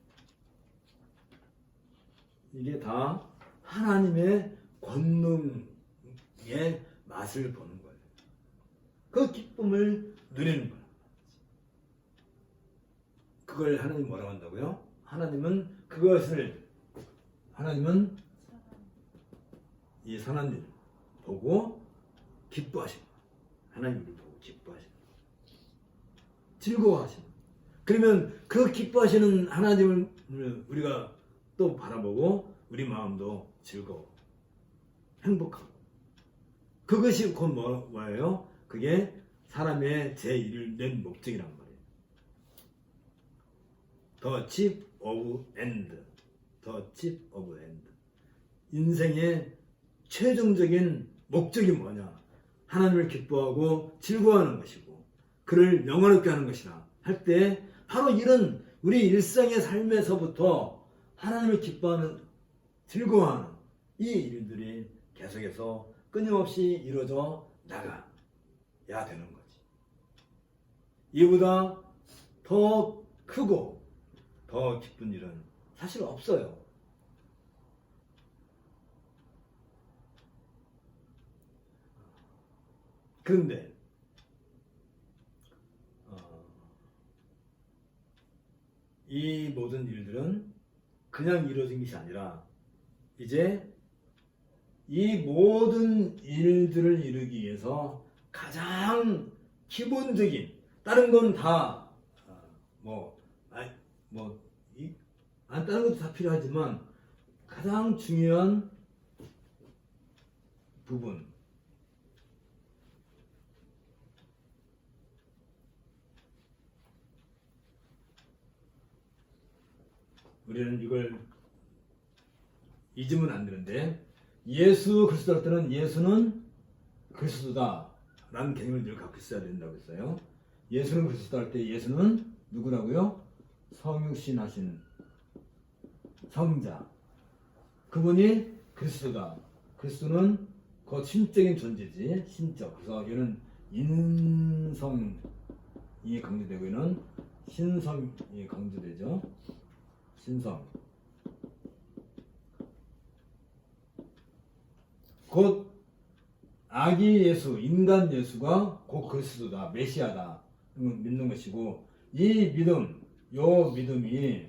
이게 다 하나님의 권능의 맛을 보는 거예요. 그 기쁨을 누리는 거예요. 그걸 하나님 뭐라고 한다고요? 하나님은 이 선한 일 보고 기뻐하시는 거예요. 하나님을 보고 기뻐하시는 거예요. 즐거워하시는 거예요. 그러면 그 기뻐하시는 하나님을 우리가 또 바라보고 우리 마음도 즐거워 행복하고 그것이 곧 뭐예요? 그게 사람의 제1된 목적이란 말이에요. The chief of end. The chief of end. 인생의 최종적인 목적이 뭐냐? 하나님을 기뻐하고 즐거워하는 것이고 그를 영화롭게 하는 것이다 할 때 바로 이런 우리 일상의 삶에서부터 하나님을 기뻐하는 즐거워하는 이 일들이 계속해서 끊임없이 이루어져 나가야 되는 거지. 이보다 더 크고 더 기쁜 일은 사실 없어요. 그런데 이 모든 일들은 그냥 이루어진 것이 아니라 이제 이 모든 일들을 이루기 위해서 가장 기본적인 다른 건 다 다른 것도 다 필요하지만 가장 중요한 부분 우리는 이걸 잊으면 안 되는데 예수 그리스도 할 때는 예수는 그리스도다 라는 개념을 늘 갖고 있어야 된다고 했어요. 예수는 그리스도 할 때 예수는 누구라고요? 성육신 하신 성자 그분이 그리스도다. 그리스도는 그 신적인 존재지 신적. 그래서 얘는 인성이 강조되고 얘는 신성이 강조되죠. 신성. 곧 아기 예수, 인간 예수가 곧 그리스도다, 메시아다 믿는 것이고 이 믿음, 요 믿음이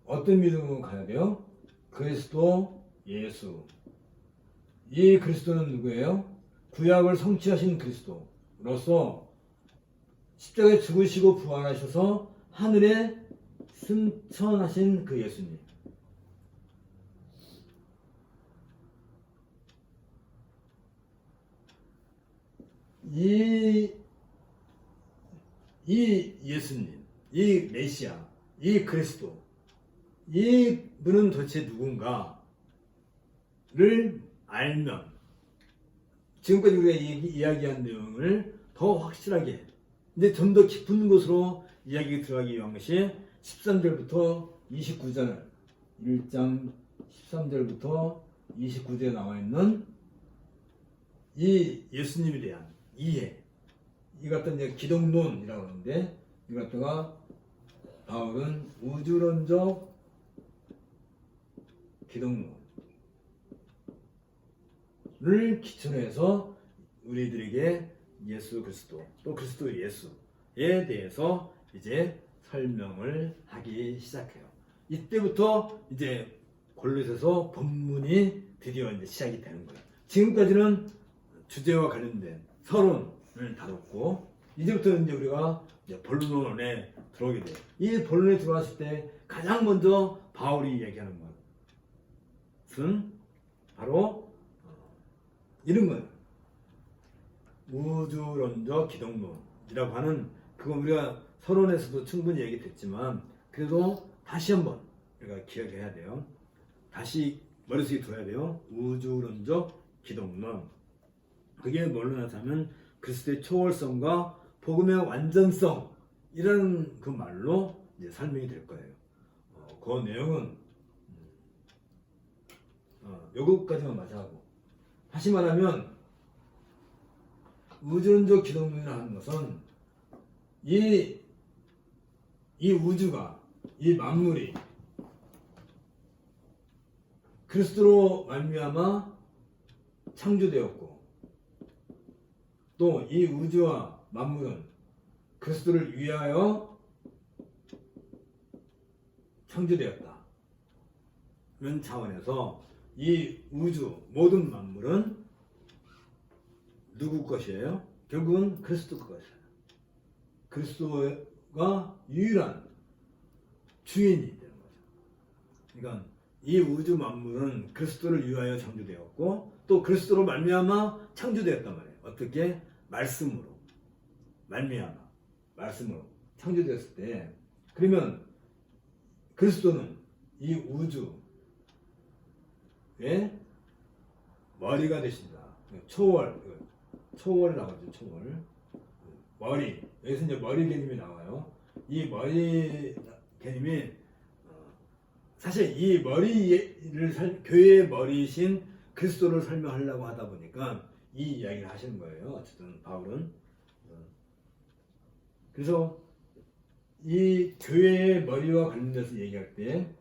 어떤 믿음으로 가야 돼요? 그리스도 예수. 이 그리스도는 누구예요? 구약을 성취하신 그리스도로서 십자가에 죽으시고 부활하셔서 하늘에 승천하신 그 예수님. 이 예수님, 이 메시아, 이 그리스도, 이 분은 도대체 누군가를 알면 지금까지 우리가 이야기한 내용을 더 확실하게 이제 좀 더 깊은 곳으로 이야기가 들어가기 위한 것이 13절부터 29절 1장 13절부터 29절에 나와 있는 이 예수님에 대한 이해 이 갖다 이제 기독론이라고 하는데 이 갖다가 바울은 우주론적 기독론을 기초로 해서 우리들에게 예수 그리스도 또 그리스도 예수에 대해서 이제 설명을 하기 시작해요. 이때부터 이제 골로새서 본문이 드디어 이제 시작이 되는 거예요. 지금까지는 주제와 관련된 서론을 다뤘고 이제부터 이제 우리가 이제 본론에 들어오게 돼요. 이 본론에 들어왔을 때 가장 먼저 바울이 얘기하는 것은 바로 이런 거예요. 우주론적 기독론이라고 하는, 그건 우리가 서론에서도 충분히 얘기됐지만 그래도 다시 한번 우리가 기억해야 돼요. 다시 머릿속에 둬야 돼요. 우주론적 기독론. 그게 뭘로 나타나면 그리스도의 초월성과 복음의 완전성이라는 그 말로 이제 설명이 될 거예요. 그 내용은 요것까지만 맞아하고, 다시 말하면 우주론적 기독론이라는 것은 이 우주가, 이 만물이 그리스도로 말미암아 창조되었고, 또 이 우주와 만물은 그리스도를 위하여 창조되었다. 이런 차원에서 이 우주 모든 만물은 누구 것이에요? 결국은 그리스도 것이에요. 그리스도가 유일한 주인이 되는 거죠. 그러니까 이 우주 만물은 그리스도를 위하여 창조되었고, 또 그리스도로 말미암아 창조되었단 말이에요. 어떻게? 말씀으로 창조되었을 때, 그러면 그리스도는 이 우주의 머리가 되신다. 초월이라고 하죠. 초월. 머리. 여기서 이제 머리 개념이 나와요. 이 머리 개념이 사실 이 머리를 교회의 머리이신 그리스도를 설명하려고 하다 보니까 이 이야기를 하시는 거예요. 어쨌든 바울은. 그래서 이 교회의 머리와 관련돼서 얘기할 때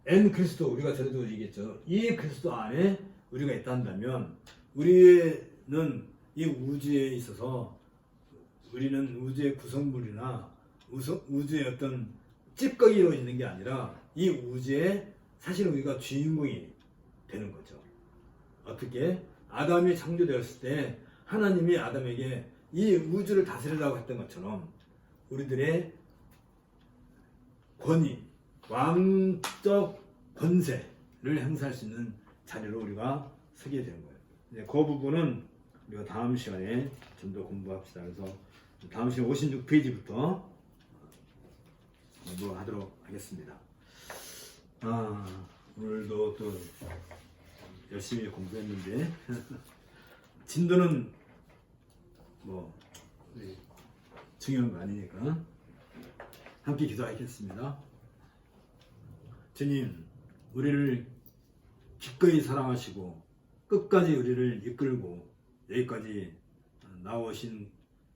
N 그리스도, 우리가 전에도 얘기했죠. 이 그리스도 안에 우리가 있다면 우리는 이 우주에 있어서, 우리는 우주의 구성물이나 우주의 어떤 찌꺼기로 있는 게 아니라 이 우주에 사실 우리가 주인공이 되는 거죠. 어떻게? 아담이 창조되었을 때 하나님이 아담에게 이 우주를 다스리라고 했던 것처럼 우리들의 권위, 왕적 권세를 행사할 수 있는 자리로 우리가 서게 되는 거예요. 이제 그 부분은 우리가 다음 시간에 좀 더 공부합시다. 그래서 다음 시간 56페이지부터 공부하도록 하겠습니다. 오늘도 또 열심히 공부했는데 진도는 뭐 중요한 거 아니니까 함께 기도하겠습니다. 주님, 우리를 기꺼이 사랑하시고 끝까지 우리를 이끌고 여기까지 나오신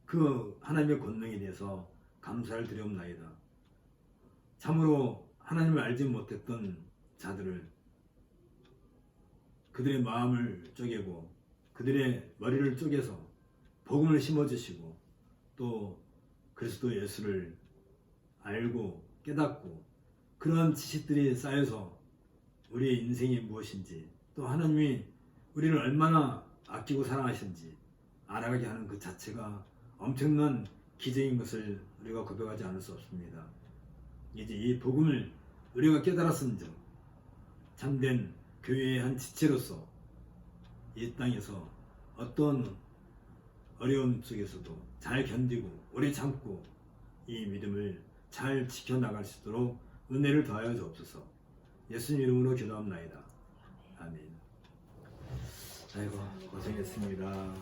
그 하나님의 권능에 대해서 감사를 드리옵나이다. 참으로 하나님을 알지 못했던 자들을, 그들의 마음을 쪼개고 그들의 머리를 쪼개서 복음을 심어주시고, 또 그리스도 예수를 알고 깨닫고 그러한 지식들이 쌓여서 우리의 인생이 무엇인지, 또 하나님이 우리를 얼마나 아끼고 사랑하시는지 알아가게 하는 그 자체가 엄청난 기적인 것을 우리가 고백하지 않을 수 없습니다. 이제 이 복음을 우리가 깨달았은즉 참된 교회의 한 지체로서 이 땅에서 어떤 어려움 속에서도 잘 견디고 오래 참고 이 믿음을 잘 지켜나갈 수 있도록 은혜를 더하여 주옵소서. 예수님 이름으로 기도합나이다. 아멘. 아이고, 고생했습니다.